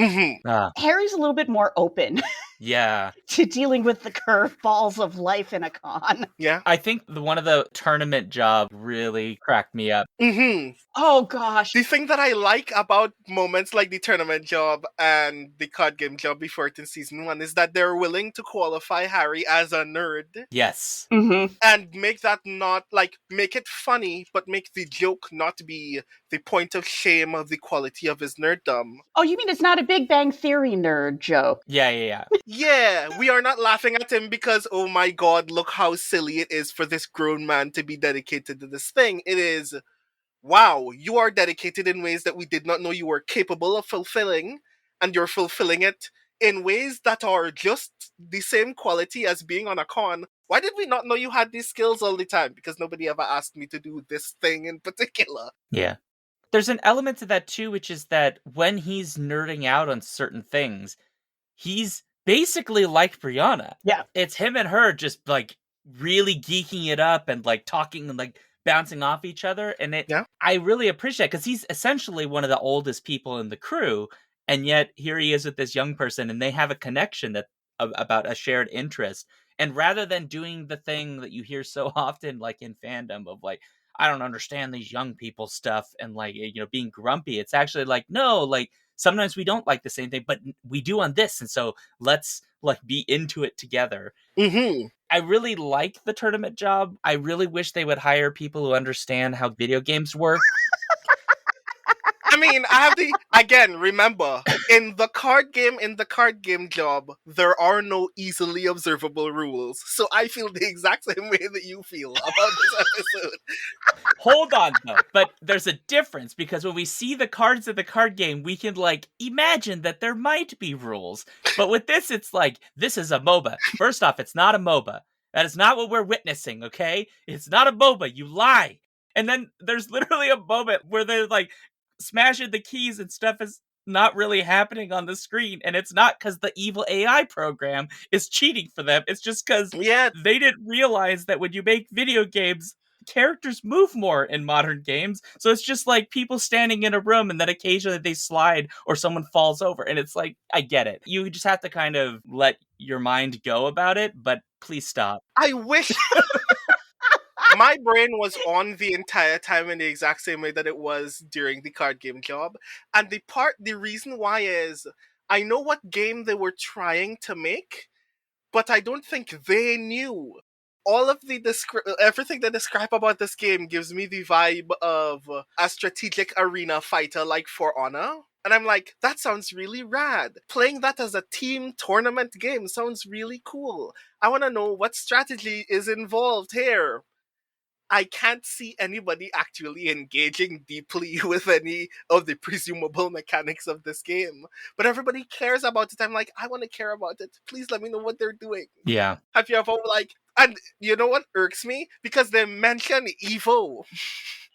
Harry's a little bit more open Yeah. to dealing with the curveballs of life in a con. Yeah. I think one of the tournament job really cracked me up. Oh gosh. The thing that I like about moments like the tournament job and the card game job before it in season 1 is that they're willing to qualify Harry as a nerd. Yes. And make that not, like, make it funny, but make the joke not be the point of shame of the quality of his nerddom. Oh, you mean it's not a Big Bang Theory nerd joke? Yeah. Yeah, we are not laughing at him because, oh my god, look how silly it is for this grown man to be dedicated to this thing. It is, wow, you are dedicated in ways that we did not know you were capable of fulfilling, and you're fulfilling it in ways that are just the same quality as being on a con. Why did we not know you had these skills all the time? Because nobody ever asked me to do this thing in particular. Yeah. There's an element to that too, which is that when he's nerding out on certain things, he's basically like Brianna. Yeah. It's him and her just like really geeking it up and like talking and like bouncing off each other. And I really appreciate it because he's essentially one of the oldest people in the crew. And yet here he is with this young person and they have a connection that about a shared interest. And rather than doing the thing that you hear so often, like in fandom of like, I don't understand these young people stuff and like, being grumpy. It's actually like, no, like sometimes we don't like the same thing, but we do on this. And so let's like be into it together. I really like the tournament job. I really wish they would hire people who understand how video games work. I mean, I have again, remember, in the card game job, there are no easily observable rules. So I feel the exact same way that you feel about this episode. Hold on, though. But there's a difference because when we see the cards of the card game, we can, like, imagine that there might be rules. But with this, it's like, this is a MOBA. First off, it's not a MOBA. That is not what we're witnessing, okay? It's not a MOBA. You lie. And then there's literally a moment where they're, like, smashing the keys and stuff is not really happening on the screen, and it's not because the evil AI program is cheating for them. It's just because they didn't realize that when you make video games, characters move more in modern games. So it's just like people standing in a room and then occasionally they slide or someone falls over. And it's like, I get it. You just have to kind of let your mind go about it, but please stop. I wish my brain was on the entire time in the exact same way that it was during the card game job. And the reason why is I know what game they were trying to make, but I don't think they knew. All of everything they describe about this game gives me the vibe of a strategic arena fighter like For Honor. And I'm like, that sounds really rad. Playing that as a team tournament game sounds really cool. I want to know what strategy is involved here. I can't see anybody actually engaging deeply with any of the presumable mechanics of this game. But everybody cares about it. I'm like, I want to care about it. Please let me know what they're doing. Yeah. Have you ever, like, and you know what irks me? Because they mention Evo.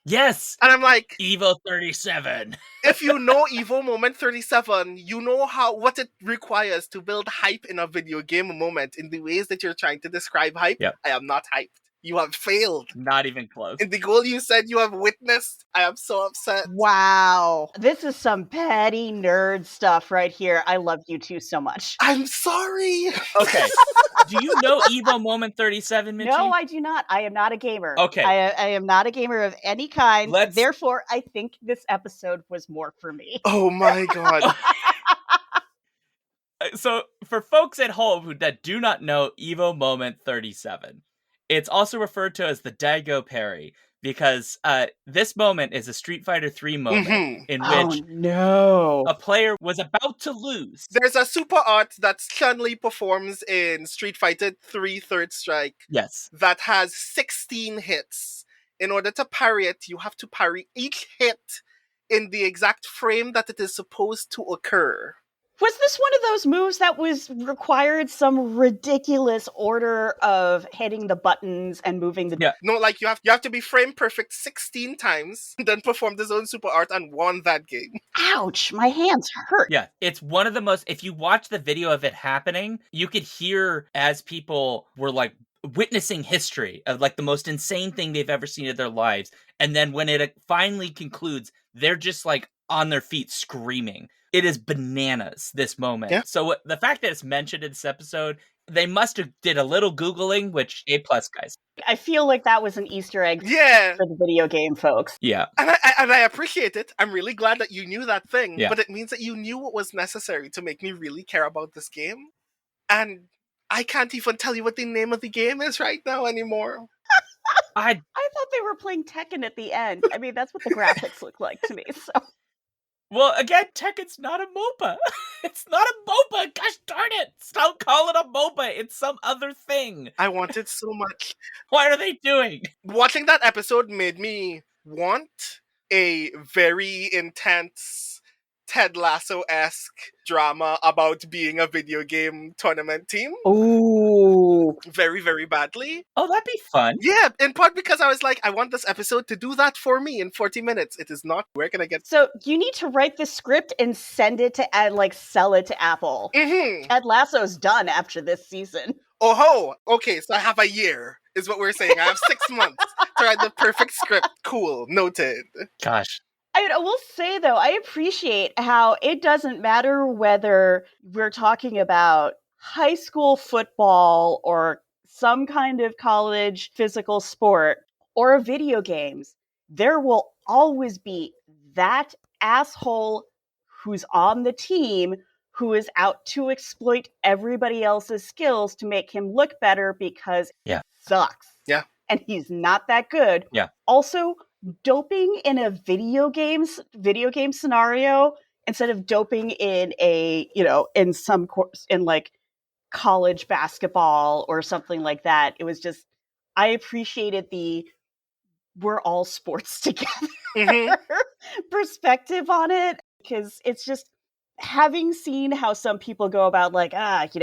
Yes. And I'm like, Evo 37. If you know Evo Moment 37, you know what it requires to build hype in a video game moment in the ways that you're trying to describe hype. Yep. I am not hyped. You have failed. Not even close. In the goal you said you have witnessed, I am so upset. Wow. This is some petty nerd stuff right here. I love you two so much. I'm sorry. Okay. Do you know Evo Moment 37, Michi? No, I do not. I am not a gamer. Okay. I am not a gamer of any kind. Therefore, I think this episode was more for me. Oh my god. So, for folks at home that do not know Evo Moment 37, it's also referred to as the Daigo parry because this moment is a Street Fighter 3 moment in which a player was about to lose. There's a super art that Chun-Li performs in Street Fighter 3 Third Strike. Yes. That has 16 hits. In order to parry it, you have to parry each hit in the exact frame that it is supposed to occur. Was this one of those moves that required some ridiculous order of hitting the buttons and moving the... Yeah. No, like you have to be frame perfect 16 times, then perform the zone super art and won that game. Ouch, my hands hurt. Yeah, it's one of the most... If you watch the video of it happening, you could hear as people were like witnessing history of like the most insane thing they've ever seen in their lives. And then when it finally concludes, they're just like on their feet screaming. It is bananas, this moment. Yeah. So the fact that it's mentioned in this episode, they must have did a little Googling, which A+, guys. I feel like that was an Easter egg Yeah. for the video game folks. Yeah. And I appreciate it. I'm really glad that you knew that thing. Yeah. But it means that you knew what was necessary to make me really care about this game. And I can't even tell you what the name of the game is right now anymore. I thought they were playing Tekken at the end. I mean, that's what the graphics look like to me. So Well, again, Tekken's not a MOBA. It's not a MOBA. Gosh darn it. Don't call it a MOBA. It's some other thing. I want it so much. What are they doing? Watching that episode made me want a very intense Ted Lasso-esque drama about being a video game tournament team. ooh. Very, very badly. Oh, that'd be fun. Yeah, in part because I was like, I want this episode to do that for me in 40 minutes. It is not. Where can I get... So you need to write the script and send it to and like sell it to Apple. Mm-hmm. Ted Lasso's done after this season. Oh ho! Okay, so I have a year, is what we're saying. I have 6 months to write the perfect script. Cool, noted. Gosh. I will say, though, I appreciate how it doesn't matter whether we're talking about high school football or some kind of college physical sport or video games. There will always be that asshole who's on the team who is out to exploit everybody else's skills to make him look better because he sucks. Yeah. And he's not that good. Yeah. Also, doping in a video game scenario instead of doping in a, in some course in like college basketball or something like that. It was just, I appreciated the we're all sports together perspective on it, because it's just having seen how some people go about like, at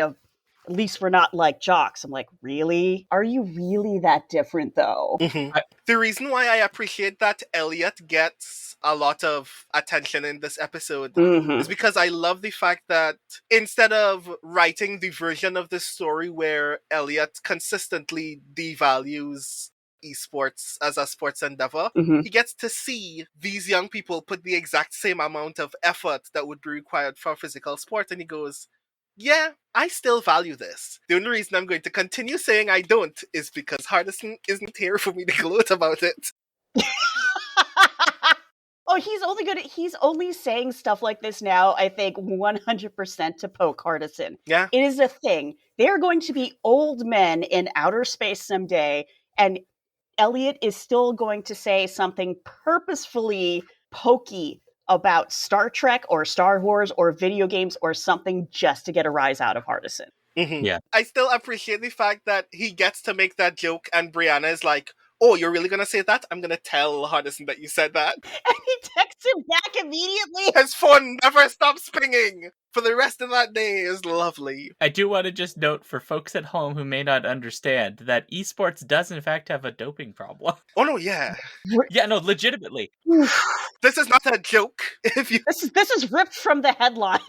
least we're not like jocks. I'm like, really? Are you really that different, though? Mm-hmm. The reason why I appreciate that Elliot gets a lot of attention in this episode is because I love the fact that instead of writing the version of the story where Elliot consistently devalues esports as a sports endeavor, he gets to see these young people put the exact same amount of effort that would be required for physical sport, and he goes, yeah, I still value this. The only reason I'm going to continue saying I don't is because Hardison isn't here for me to gloat about it. Oh, he's only saying stuff like this now, I think, 100% to poke Hardison. Yeah. It is a thing. They are going to be old men in outer space someday, and Elliot is still going to say something purposefully pokey about Star Trek or Star Wars or video games or something just to get a rise out of Hardison. Mm-hmm. Yeah. I still appreciate the fact that he gets to make that joke and Brianna is like, oh, you're really going to say that? I'm going to tell Hardison that you said that. And he texts him back immediately. His phone never stops pinging for the rest of that day. Is lovely. I do want to just note for folks at home who may not understand that esports does in fact have a doping problem. Oh no, yeah. Yeah, no, legitimately. This is not a joke. If you This is ripped from the headlines.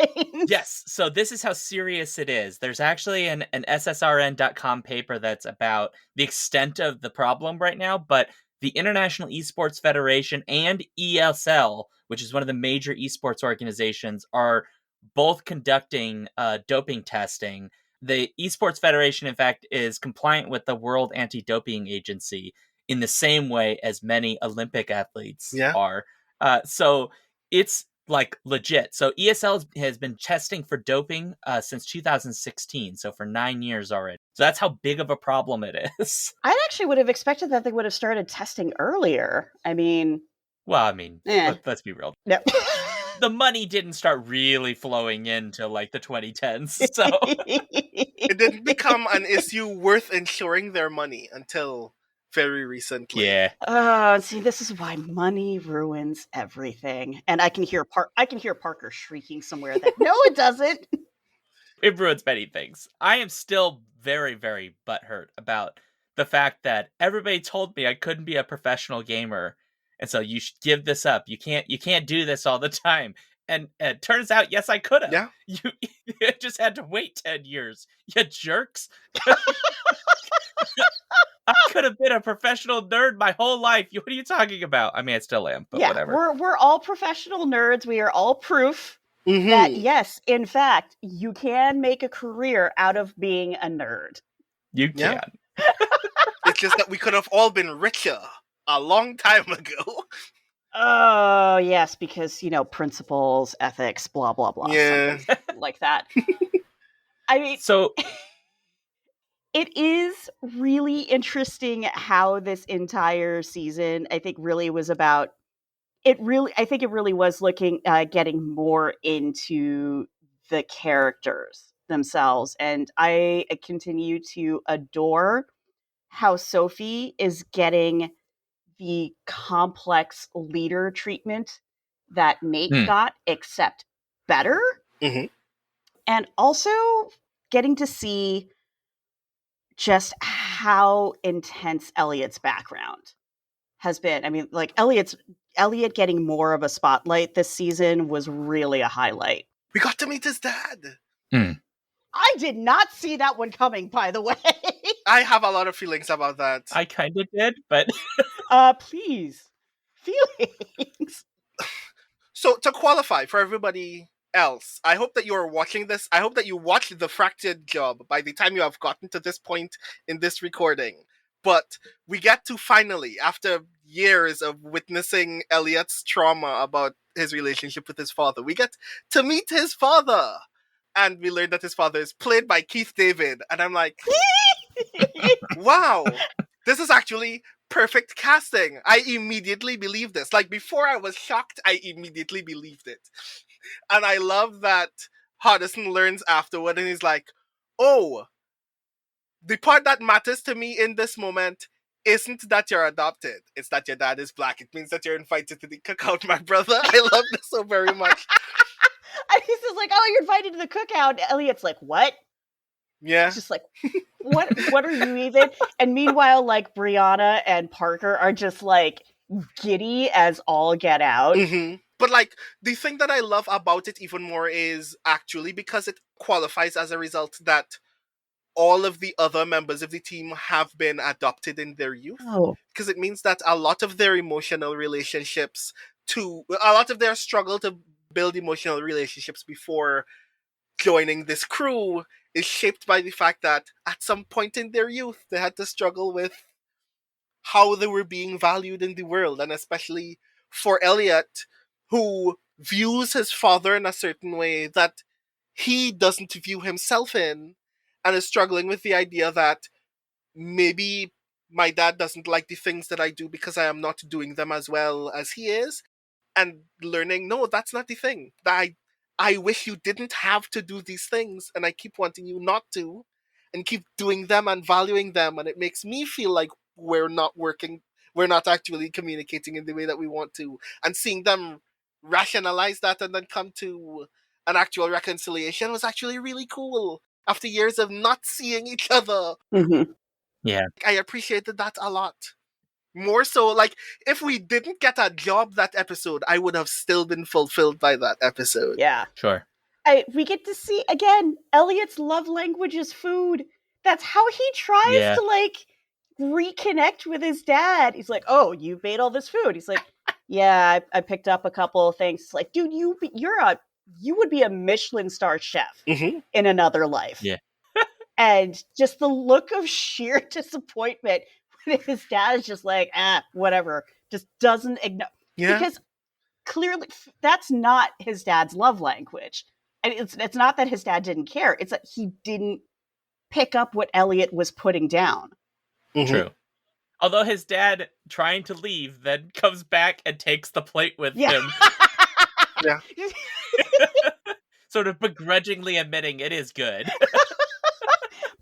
Yes, so this is how serious it is. There's actually an SSRN.com paper that's about the extent of the problem right now, but the International Esports Federation and ESL, which is one of the major esports organizations, are both conducting doping testing. The Esports Federation, in fact, is compliant with the World Anti-Doping Agency in the same way as many Olympic athletes are. So it's like legit. So ESL has been testing for doping since 2016, so for 9 years already. So that's how big of a problem it is. I actually would have expected that they would have started testing earlier. I mean... Well, I mean, let's be real. No. The money didn't start really flowing into like the 2010s, so... It didn't become an issue worth insuring their money until very recently. Yeah. See, this is why money ruins everything. And I can hear Parker shrieking somewhere that no, it doesn't. It ruins many things. I am still very, very butthurt about the fact that everybody told me I couldn't be a professional gamer, and so you should give this up. You can't do this all the time. And it turns out, yes, I could have. Yeah. You just had to wait 10 years. You jerks. I could have been a professional nerd my whole life. What are you talking about? I mean, I still am, but whatever. We're all professional nerds. We are all proof that yes, in fact, you can make a career out of being a nerd. You Yeah. can. It's just that we could have all been richer a long time ago. Oh, yes, because, principles, ethics, blah, blah, blah, Yeah. something like that. I mean, So, it is really interesting how this entire season, I think, really was about I think it really was getting more into the characters themselves. And I continue to adore how Sophie is getting the complex leader treatment that Nate got, except better. Mm-hmm. And also getting to see just how intense Elliot's background has been. I mean, like Elliot getting more of a spotlight this season was really a highlight. We got to meet his dad. I did not see that one coming, by the way. I have a lot of feelings about that. I kind of did, but Please. Feelings. So to qualify for everybody else, I hope that you are watching this. I hope that you watched the Fractured Job by the time you have gotten to this point in this recording. But we get to finally, after years of witnessing Elliot's trauma about his relationship with his father, we get to meet his father. And we learn that his father is played by Keith David. And I'm like, wow, this is actually perfect casting. I immediately believed this. Like, before I was shocked, I immediately believed it. And I love that Hardison learns afterward and he's like, oh, the part that matters to me in this moment isn't that you're adopted. It's that your dad is black. It means that you're invited to the cookout, my brother. I love this so very much. And he's just like, oh, you're invited to the cookout. Elliot's like, what? Yeah. It's just like, what are you even? And meanwhile, like, Brianna and Parker are just like giddy as all get out. Mm-hmm. But like, the thing that I love about it even more is actually because it qualifies as a result that all of the other members of the team have been adopted in their youth. Oh. Because it means that a lot of their emotional relationships a lot of their struggle to build emotional relationships before joining this crew is shaped by the fact that at some point in their youth they had to struggle with how they were being valued in the world, and especially for Elliot, who views his father in a certain way that he doesn't view himself in, and is struggling with the idea that maybe my dad doesn't like the things that I do because I am not doing them as well as he is, and learning, no, that's not the thing. I wish you didn't have to do these things, and I keep wanting you not to, and keep doing them and valuing them, and it makes me feel like we're not actually communicating in the way that we want to, and seeing them rationalize that and then come to an actual reconciliation was actually really cool after years of not seeing each other. Mm-hmm. Yeah. I appreciated that a lot. More so, like, if we didn't get a job that episode, I would have still been fulfilled by that episode. Yeah. Sure. We get to see, again, Elliot's love language is food. That's how he tries to, like, reconnect with his dad. He's like, oh, you made all this food. He's like, yeah, I picked up a couple of things. It's like, dude, you would be a Michelin star chef in another life. Yeah. And just the look of sheer disappointment when his dad is just like, whatever, just doesn't ignore. Yeah. Because clearly that's not his dad's love language. And it's not that his dad didn't care. It's that he didn't pick up what Elliot was putting down. True. Although his dad, trying to leave, then comes back and takes the plate with him. Yeah. Sort of begrudgingly admitting it is good.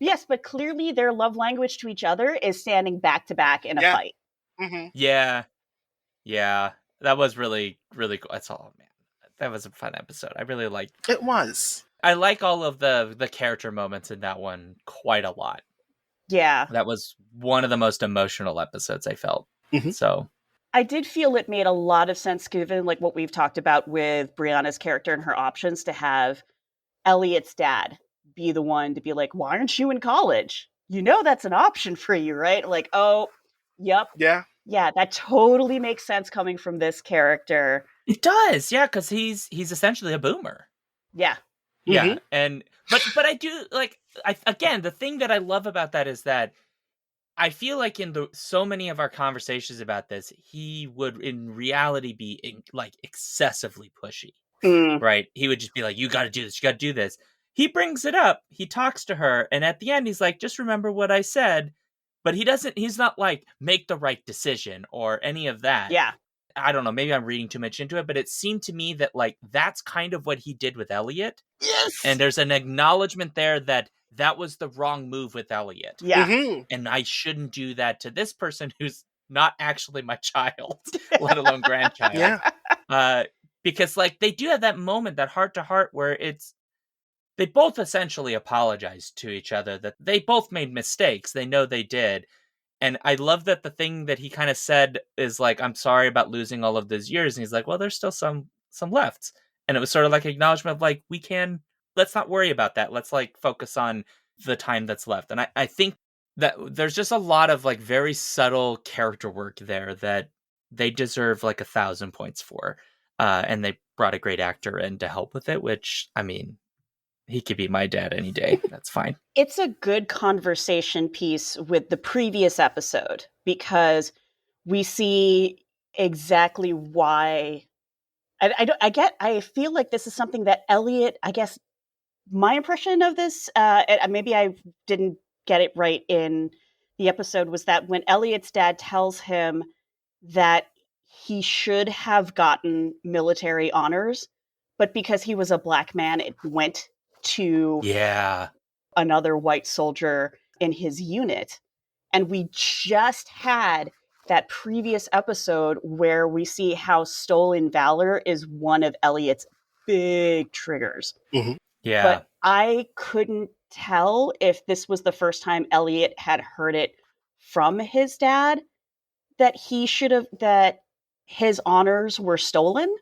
Yes, but clearly their love language to each other is standing back to back in a fight. Mm-hmm. Yeah. Yeah. That was really, really cool. That's all, man. That was a fun episode. I really liked it. It was. I like all of the character moments in that one quite a lot. Yeah. That was one of the most emotional episodes I felt. So I did feel it made a lot of sense given like what we've talked about with Brianna's character and her options to have Elliot's dad be the one to be like, why aren't you in college? you know that's an option for you, right? Like, oh, yep. Yeah. Yeah, that totally makes sense coming from this character. It does, yeah, because he's essentially a boomer. Yeah. Yeah, and but I do like again, the thing that I love about that is that I feel like in so many of our conversations about this, he would in reality be like excessively pushy, Mm, right? He would just be like, "You got to do this. You got to do this." He brings it up. He talks to her, and at the end, he's like, "Just remember what I said." But he doesn't. He's not like make the right decision or any of that. yeah. I don't know. Maybe I'm reading too much into it, but it seemed to me that like that's kind of what he did with Elliot. Yes. And there's an acknowledgement there that that was the wrong move with Elliot. Yeah. And I shouldn't do that to this person who's not actually my child, let alone grandchild. Yeah. Because like they do have that moment, that heart to heart where they both essentially apologize to each other, that they both made mistakes. They know they did. And I love that the thing that he kind of said is like, I'm sorry about losing all of those years. And he's like, well, there's still some left. And it was sort of like acknowledgement of like, let's not worry about that. Let's like focus on the time that's left. And I think that there's just a lot of like very subtle character work there that they deserve like 1,000 points for. And they brought a great actor in to help with it, which, I mean, he could be my dad any day. That's fine. It's a good conversation piece with the previous episode because we see exactly why. I feel like this is something that Elliot, I guess, my impression of this, and maybe I didn't get it right in the episode, was that when Elliot's dad tells him that he should have gotten military honors, but because he was a black man, it went to Yeah. another white soldier in his unit. And we just had that previous episode where we see how stolen valor is one of Elliot's big triggers. Yeah. But I couldn't tell if this was the first time Elliot had heard it from his dad that that his honors were stolen,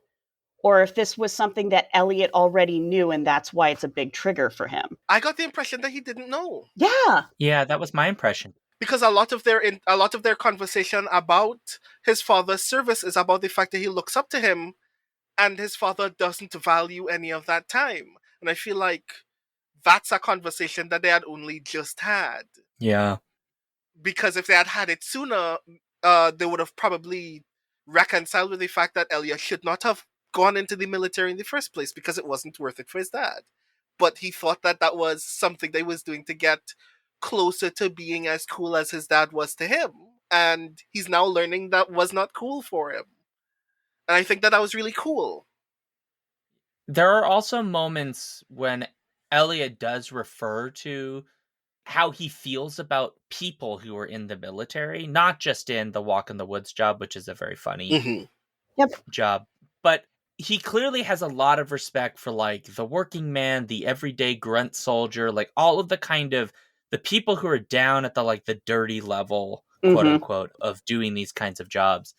or if this was something that Elliot already knew and that's why it's a big trigger for him. I got the impression that he didn't know. Yeah. Yeah, that was my impression. Because a lot of their conversation about his father's service is about the fact that he looks up to him and his father doesn't value any of that time. And I feel like that's a conversation that they had only just had. Yeah. Because if they had had it sooner, they would have probably reconciled with the fact that Elliot should not have gone into the military in the first place because it wasn't worth it for his dad. But he thought that that was something they was doing to get closer to being as cool as his dad was to him. And he's now learning that was not cool for him. And I think that was really cool. There are also moments when Elliot does refer to how he feels about people who are in the military, not just in the Walk in the Woods job, which is a very funny job, but he clearly has a lot of respect for like the working man, the everyday grunt soldier, like all of the kind of the people who are down at the like the dirty level, quote unquote, of doing these kinds of jobs.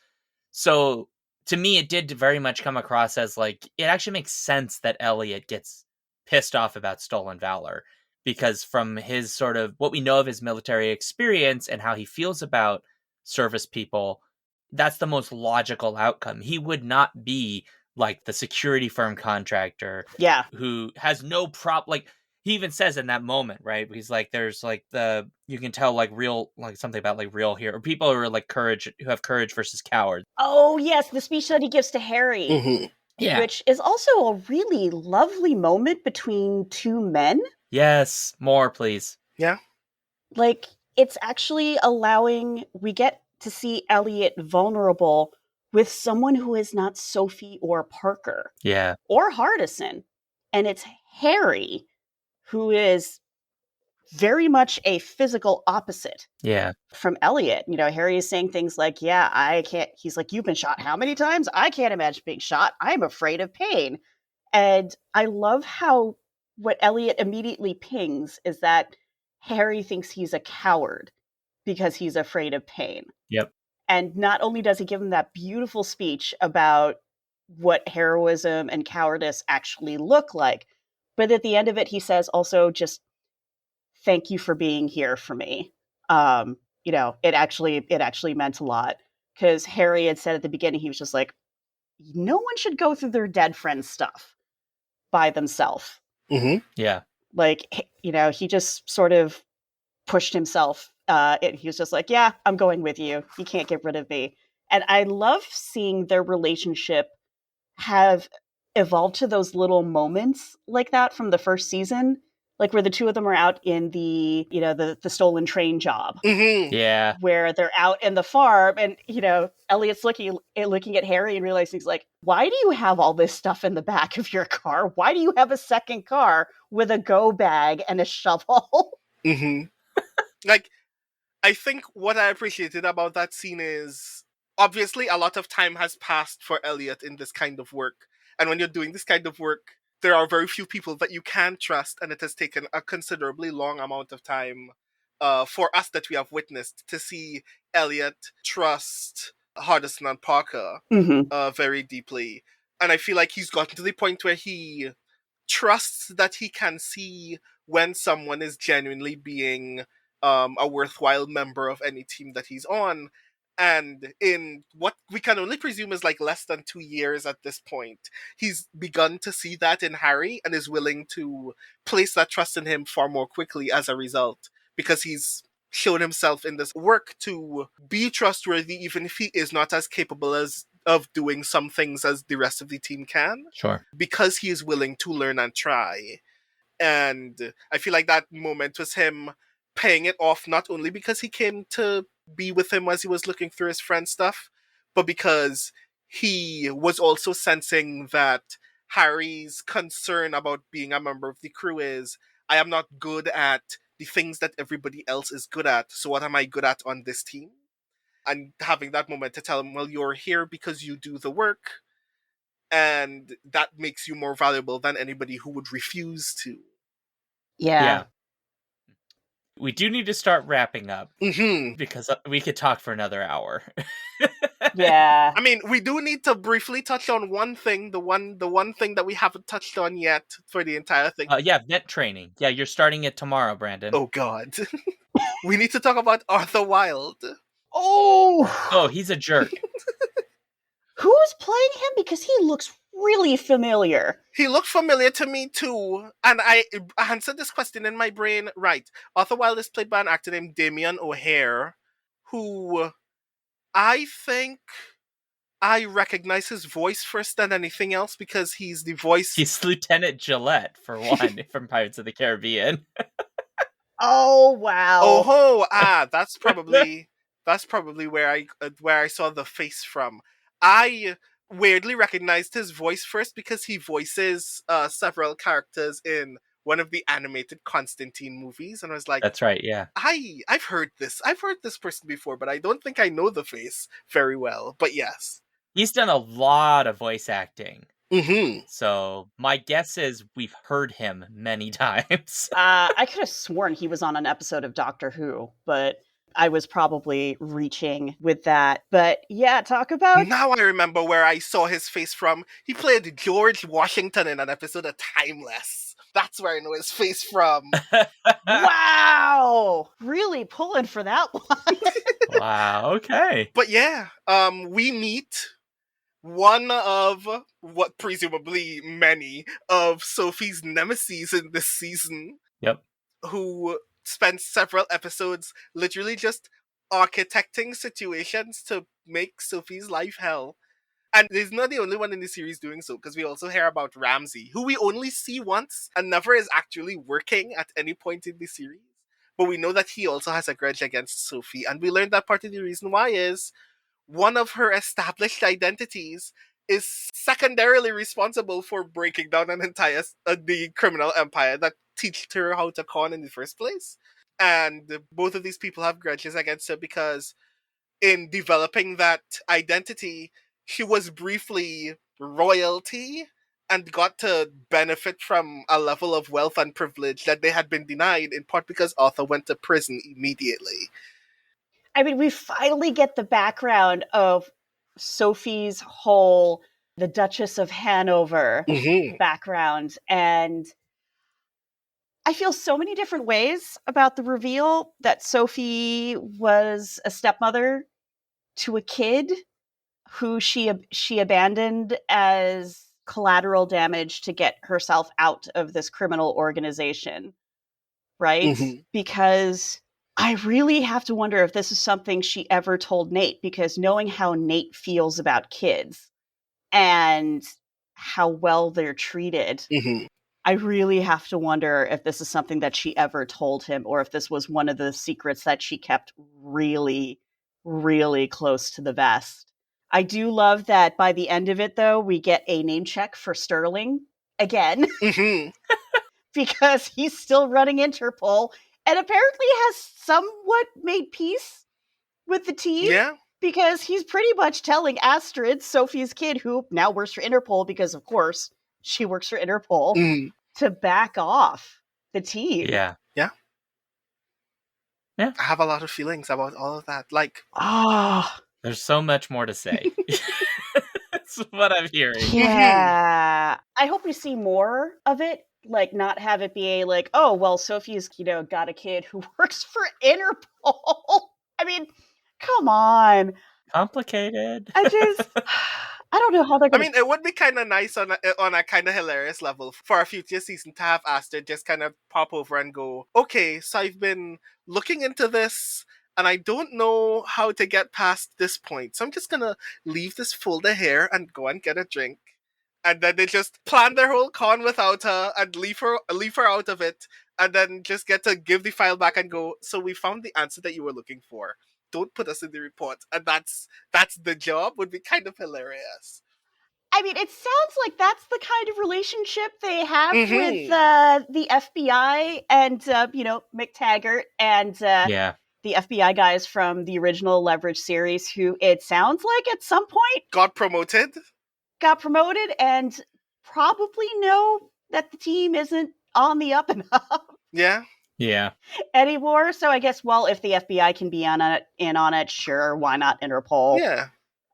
So to me, it did very much come across as like it actually makes sense that Elliot gets pissed off about stolen valor, because from his sort of what we know of his military experience and how he feels about service people, that's the most logical outcome. He would not be like the security firm contractor who has no problem. Like he even says in that moment, right? He's like, there's like you can tell like real, like something about like real hero, or people who are like courage, who have courage versus cowards. Oh, yes, the speech that he gives to Harry, Yeah. which is also a really lovely moment between two men. Yes, more, please. Yeah. Like, it's actually we get to see Elliot vulnerable with someone who is not Sophie or Parker. Yeah. Or Hardison. And it's Harry, who is very much a physical opposite. Yeah. From Elliot. You know, Harry is saying things like, yeah, I can't. He's like, you've been shot how many times? I can't imagine being shot. I'm afraid of pain. And I love how what Elliot immediately pings is that Harry thinks he's a coward because he's afraid of pain. Yep. And not only does he give him that beautiful speech about what heroism and cowardice actually look like, but at the end of it, he says also just thank you for being here for me. It actually meant a lot, because Harry had said at the beginning, he was just like, no one should go through their dead friend's stuff by themselves. Mm-hmm. Yeah. Like, he just sort of pushed himself. He was just like, yeah, I'm going with you. You can't get rid of me. And I love seeing their relationship have evolved to those little moments like that from the first season, like where the two of them are out in the stolen train job, Mm-hmm. Yeah. where they're out in the farm, and Elliot's looking at Harry and realizing, he's like, why do you have all this stuff in the back of your car? Why do you have a second car with a go bag and a shovel? Mm-hmm. Like, I think what I appreciated about that scene is, obviously a lot of time has passed for Elliot in this kind of work. And when you're doing this kind of work, there are very few people that you can trust, and it has taken a considerably long amount of time for us that we have witnessed to see Elliot trust Hardison and Parker Mm-hmm. very deeply. And I feel like he's gotten to the point where he trusts that he can see when someone is genuinely being a worthwhile member of any team that he's on. And in what we can only presume is like less than 2 years at this point, he's begun to see that in Harry and is willing to place that trust in him far more quickly as a result, because he's shown himself in this work to be trustworthy, even if he is not as capable as of doing some things as the rest of the team can, Sure. because he is willing to learn and try. And I feel like that moment was him paying it off, not only because he came to be with him as he was looking through his friend stuff, but because he was also sensing that Harry's concern about being a member of the crew is, I am not good at the things that everybody else is good at, so what am I good at on this team? And having that moment to tell him, well, you're here because you do the work, and that makes you more valuable than anybody who would refuse to. Yeah. We do need to start wrapping up, Mm-hmm. because we could talk for another hour. Yeah. I mean, we do need to briefly touch on one thing, the one thing that we haven't touched on yet for the entire thing. Yeah, vet training. Yeah, you're starting it tomorrow, Brandon. Oh God. We need to talk about Arthur Wilde. Oh, he's a jerk. Who's playing him? Because he looks really familiar. He looked familiar to me too, and I answered this question in my brain. Right, Arthur Wilde is played by an actor named Damien O'Hare, who I think I recognize his voice first than anything else, because he's the voice. He's Lieutenant Gillette, for one, from Pirates of the Caribbean. Oh, wow. Oh, that's probably where I saw the face from. I weirdly recognized his voice first because he voices several characters in one of the animated Constantine movies, and I was like, That's right, yeah. I've heard this person before, but I don't think I know the face very well. But yes. He's done a lot of voice acting. Mm-hmm. So my guess is we've heard him many times. I could have sworn he was on an episode of Doctor Who, but I was probably reaching with that. But yeah, talk about... Now I remember where I saw his face from. He played George Washington in an episode of Timeless. That's where I know his face from. Wow! Really pulling for that one. Wow, okay. But yeah, we meet one of what presumably many of Sophie's nemesis in this season. Yep. Who spends several episodes literally just architecting situations to make Sophie's life hell. And he's not the only one in the series doing so, because we also hear about Ramsey, who we only see once and never is actually working at any point in the series. But we know that he also has a grudge against Sophie, and we learned that part of the reason why is one of her established identities is secondarily responsible for breaking down an entire the criminal empire that teached her how to con in the first place. And both of these people have grudges against her because in developing that identity, she was briefly royalty and got to benefit from a level of wealth and privilege that they had been denied, in part because Arthur went to prison immediately. I mean, we finally get the background of Sophie's whole, the Duchess of Hanover background. And I feel so many different ways about the reveal that Sophie was a stepmother to a kid who she abandoned as collateral damage to get herself out of this criminal organization, right? Mhm. Because I really have to wonder if this is something she ever told Nate, because knowing how Nate feels about kids and how well they're treated, Mhm. I really have to wonder if this is something that she ever told him, or if this was one of the secrets that she kept really, really close to the vest. I do love that by the end of it, though, we get a name check for Sterling again, Mhm. because he's still running Interpol and apparently has somewhat made peace with the team. Yeah. Because he's pretty much telling Astrid, Sophie's kid, who now works for Interpol because, of course, she works for Interpol, Mhm. to back off the team. Yeah. Yeah. Yeah. I have a lot of feelings about all of that. Like, Oh, There's so much more to say. That's what I'm hearing. yeah. I hope we see more of it. Like, not have it be a, like, oh, well, Sophie's, got a kid who works for Interpol. I mean, come on. Complicated. I just, I don't know how they're I going to. mean, it would be kind of nice on a kind of hilarious level for a future season to have Astrid just kind of pop over and go, okay, so I've been looking into this and I don't know how to get past this point. So I'm just going to leave this folder here and go and get a drink. And then they just plan their whole con without her and leave her out of it, and then just get to give the file back and go, so we found the answer that you were looking for. Don't put us in the report. And that's the job. Would be kind of hilarious. I mean, it sounds like that's the kind of relationship they have with Mhm. the FBI and, McTaggart and Yeah. the FBI guys from the original Leverage series, who it sounds like at some point Got promoted. got promoted and probably know that the team isn't on the up and up Yeah. Yeah. anymore. So I guess, well, if the FBI can be in on it, sure, why not Interpol? Yeah.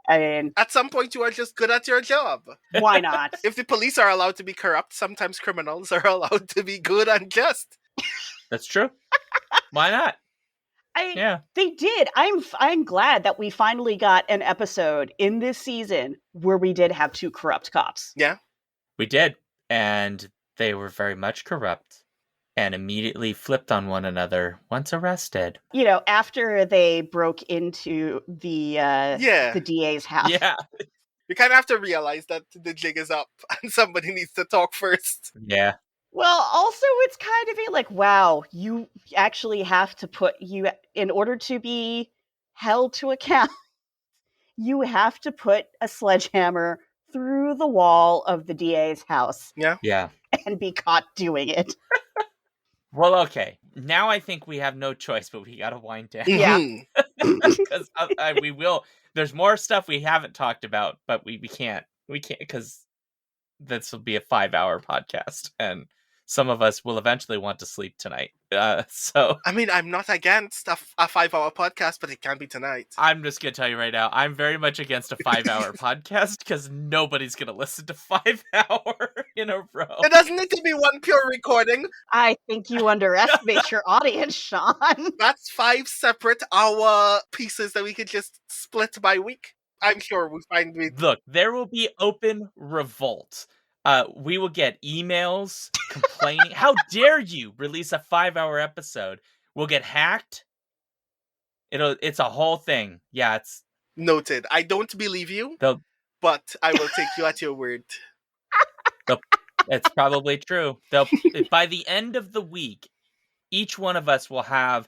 I mean, At some point, you are just good at your job. why not? If the police are allowed to be corrupt, sometimes criminals are allowed to be good and just. That's true. Why not? Yeah. They did. I'm glad that we finally got an episode in this season where we did have two corrupt cops. Yeah. We did. And they were very much corrupt and immediately flipped on one another once arrested. After they broke into the Yeah. DA's house. Yeah. You kind of have to realize that the jig is up and somebody needs to talk first. Yeah. Well, also it's kind of like, wow, you actually have to in order to be held to account, you have to put a sledgehammer through the wall of the DA's house Yeah. Yeah. and be caught doing it. Well, okay. Now I think we have no choice, but we gotta wind down. Yeah. Mhm. Because we will. There's more stuff we haven't talked about, but we can't. We can't because this will be a 5-hour podcast, and some of us will eventually want to sleep tonight. So I mean, I'm not against a 5-hour podcast, but it can be tonight. I'm just gonna tell you right now, I'm very much against a 5-hour podcast because nobody's gonna listen to 5 hour in a row. It doesn't need to be one pure recording. I think you underestimate your audience, Sean. That's 5 separate hour pieces that we could just split by week. I'm sure we'll find we. Look, there will be open revolt. We will get emails complaining. How dare you release a 5-hour episode? We'll get hacked. It's a whole thing. Yeah, Noted. I don't believe you, they'll but I will take you at your word. it's probably true. By the end of the week, each one of us will have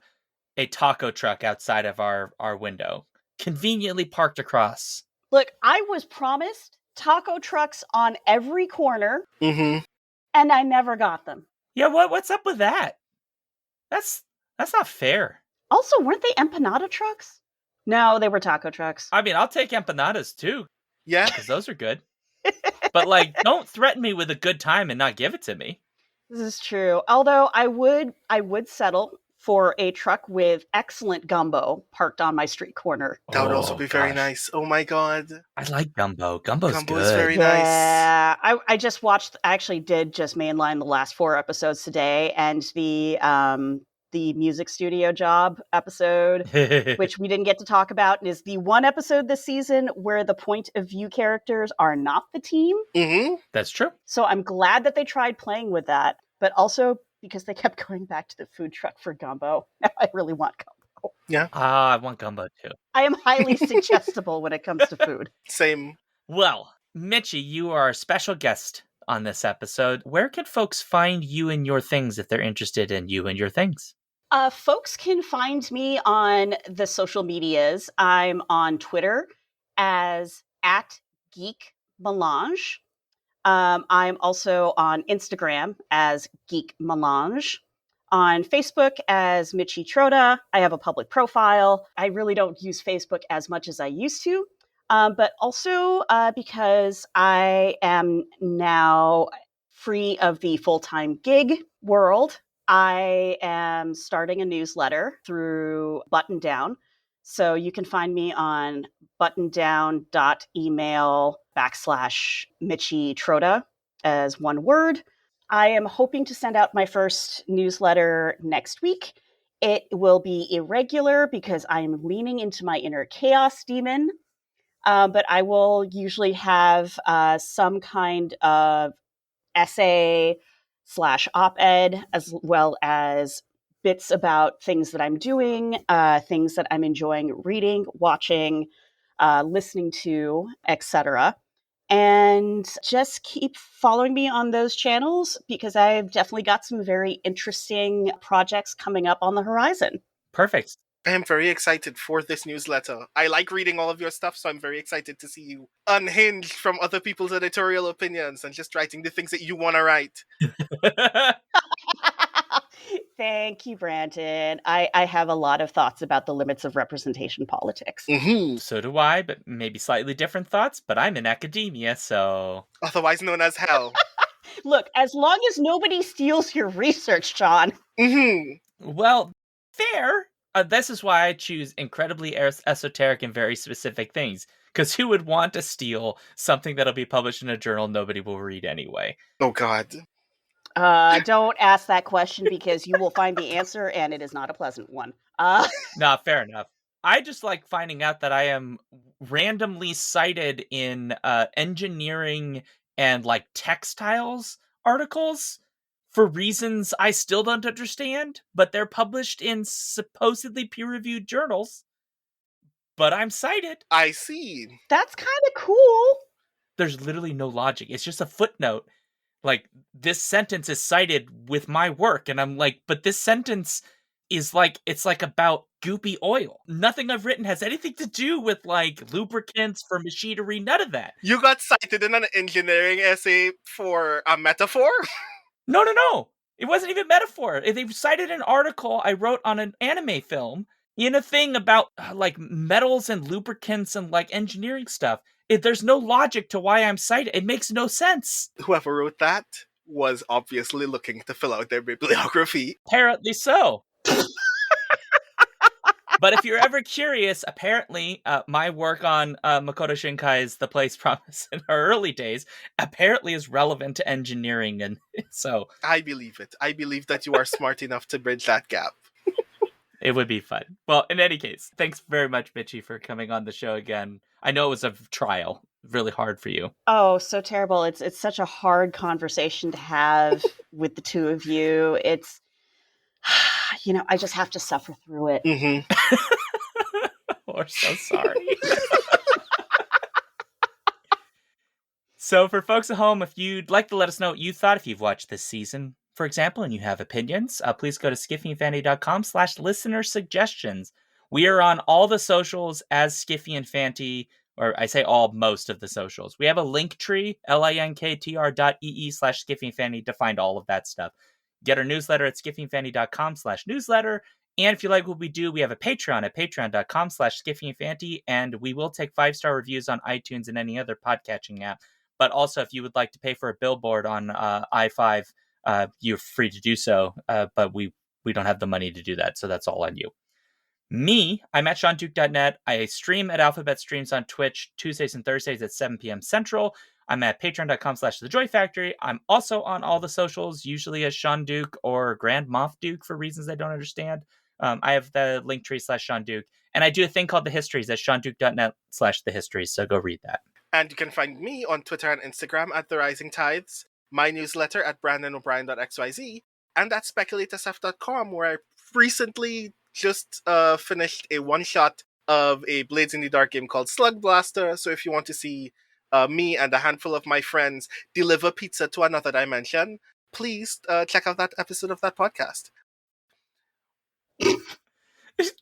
a taco truck outside of our window, conveniently parked across. Look, I was promised taco trucks on every corner, Mm-hmm. and I never got them. Yeah, what's up with that? That's not fair. Also, weren't they empanada trucks? No, they were taco trucks. I mean, I'll take empanadas too, Yeah. because those are good. But don't threaten me with a good time and not give it to me. This is true. Although I would settle for a truck with excellent gumbo parked on my street corner. That would also Oh, be very gosh. nice. Oh my god. I like gumbo. Gumbo's Gumbo good. is very nice. Yeah, I just watched. I actually did just mainline the last 4 episodes today, and the music studio job episode, which we didn't get to talk about, is the one episode this season where the point of view characters are not the team. Mm-hmm. That's true. So I'm glad that they tried playing with that, but also because they kept going back to the food truck for gumbo. Now I really want gumbo. Yeah. I want gumbo too. I am highly suggestible when it comes to food. Same. Well, Michi, you are a special guest on this episode. Where can folks find you and your things if they're interested in you and your things? Folks can find me on the social medias. I'm on Twitter as @geekmelange. I'm also on Instagram as Geek Melange. On Facebook as Michi Trota. I have a public profile. I really don't use Facebook as much as I used to, but also because I am now free of the full-time gig world, I am starting a newsletter through Button Down. So you can find me on buttondown.email/Michi Trota as one word. I am hoping to send out my first newsletter next week. It will be irregular because I'm leaning into my inner chaos demon, but I will usually have some kind of essay / op-ed, as well as bits about things that I'm doing, things that I'm enjoying reading, watching, listening to, etc. And just keep following me on those channels because I've definitely got some very interesting projects coming up on the horizon. Perfect. I am very excited for this newsletter. I like reading all of your stuff, so I'm very excited to see you unhinged from other people's editorial opinions and just writing the things that you want to write. Thank you, Brandon. I have a lot of thoughts about the limits of representation politics. Mm-hmm. So do I, but maybe slightly different thoughts, but I'm in academia, so... Otherwise known as hell. Look, as long as nobody steals your research, John. Mm-hmm. Well, fair. This is why I choose incredibly esoteric and very specific things. Because who would want to steal something that'll be published in a journal nobody will read anyway? Oh god. Don't ask that question because you will find the answer and it is not a pleasant one. Nah, fair enough. I just like finding out that I am randomly cited in engineering and like textiles articles for reasons I still don't understand, but they're published in supposedly peer-reviewed journals. But I'm cited. I see. That's kind of cool. There's literally no logic. It's just a footnote. Like, this sentence is cited with my work, and I'm like, but this sentence is like, it's like about goopy oil. Nothing I've written has anything to do with like lubricants for machinery, none of that. You got cited in an engineering essay for a metaphor? No. It wasn't even metaphor. They cited an article I wrote on an anime film in a thing about like metals and lubricants and like engineering stuff. There's no logic to why I'm cited. It makes no sense. Whoever wrote that was obviously looking to fill out their bibliography. Apparently so. But if you're ever curious, apparently my work on Makoto Shinkai's The Place Promise in our early days apparently is relevant to engineering, and so... I believe it. I believe that you are smart enough to bridge that gap. It would be fun. Well, in any case, thanks very much, Michi, for coming on the show again. I know it was a trial, really hard for you. Oh, so terrible. It's such a hard conversation to have with the two of you. It's, I just have to suffer through it. Mm-hmm. We're so sorry. So for folks at home, if you'd like to let us know what you thought, if you've watched this season, for example, and you have opinions, please go to skiffyandfanty.com/listener suggestions. We are on all the socials as Skiffy and Fanty, or I say all, most of the socials. We have a link tree, linktr.ee/skiffyandfanty to find all of that stuff. Get our newsletter at skiffyandfanty.com/newsletter. And if you like what we do, we have a Patreon at patreon.com/skiffyandfanty, and we will take 5-star reviews on iTunes and any other podcatching app. But also, if you would like to pay for a billboard on I5, you're free to do so. But we we don't have the money to do that, so that's all on you. Me, I'm at SeanDuke.net. I stream at Alphabet Streams on Twitch Tuesdays and Thursdays at 7 p.m. Central. I'm at patreon.com/thejoyfactory. I'm also on all the socials, usually as Sean Duke or Grand Moff Duke for reasons I don't understand. I have the Linktree /Sean Duke. And I do a thing called The Histories at SeanDuke.net/thehistories, so go read that. And you can find me on Twitter and Instagram at The Rising Tides, my newsletter at brandonobrien.xyz, and at speculatorsf.com, where I recently just finished a one-shot of a Blades in the Dark game called Slug Blaster. So if you want to see me and a handful of my friends deliver pizza to another dimension, please check out that episode of that podcast.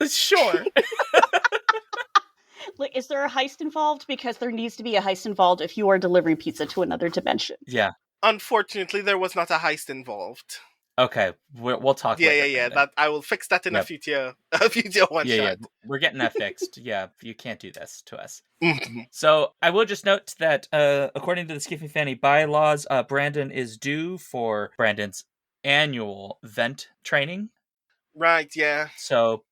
Sure. Like, is there a heist involved? Because there needs to be a heist involved if you are delivering pizza to another dimension. Yeah. Unfortunately, there was not a heist involved. Okay, we'll talk later. Yeah. That I will fix that in a future one shot. Yeah, we're getting that fixed. Yeah, you can't do this to us. So I will just note that according to the Skiffy Fanny bylaws, Brandon is due for Brandon's annual vent training. Right, yeah. So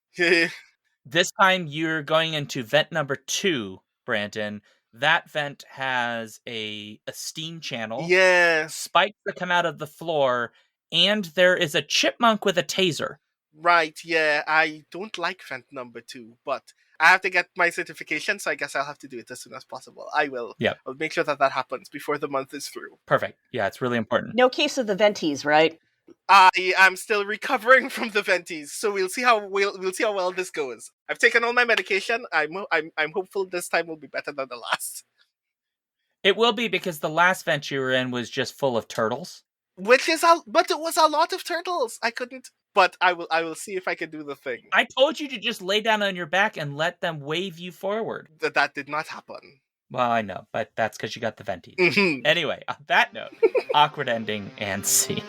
this time you're going into vent number 2, Brandon. That vent has a steam channel. Yeah. Spikes that come out of the floor, and there is a chipmunk with a taser. Right, yeah. I don't like vent number 2, but I have to get my certification, so I guess I'll have to do it as soon as possible. I will. Yeah. I'll make sure that happens before the month is through. Perfect. Yeah, it's really important. No case of the venties, right? I am still recovering from the venties, so we'll see how well this goes. I've taken all my medication. I'm hopeful this time will be better than the last. It will be, because the last vent you were in was just full of turtles. But it was a lot of turtles. I couldn't. But I will see if I can do the thing. I told you to just lay down on your back and let them wave you forward. That did not happen. Well, I know, but that's because you got the venties. Anyway, on that note, awkward ending and scene.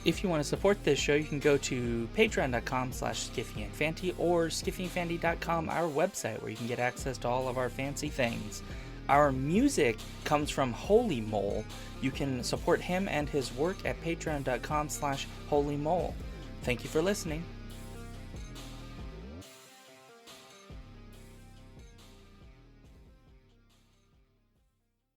If you want to support this show, you can go to patreon.com/skiffyandfanty or skiffyandfanty.com, our website, where you can get access to all of our fancy things. Our music comes from Holy Mole. You can support him and his work at patreon.com/holymole. Thank you for listening.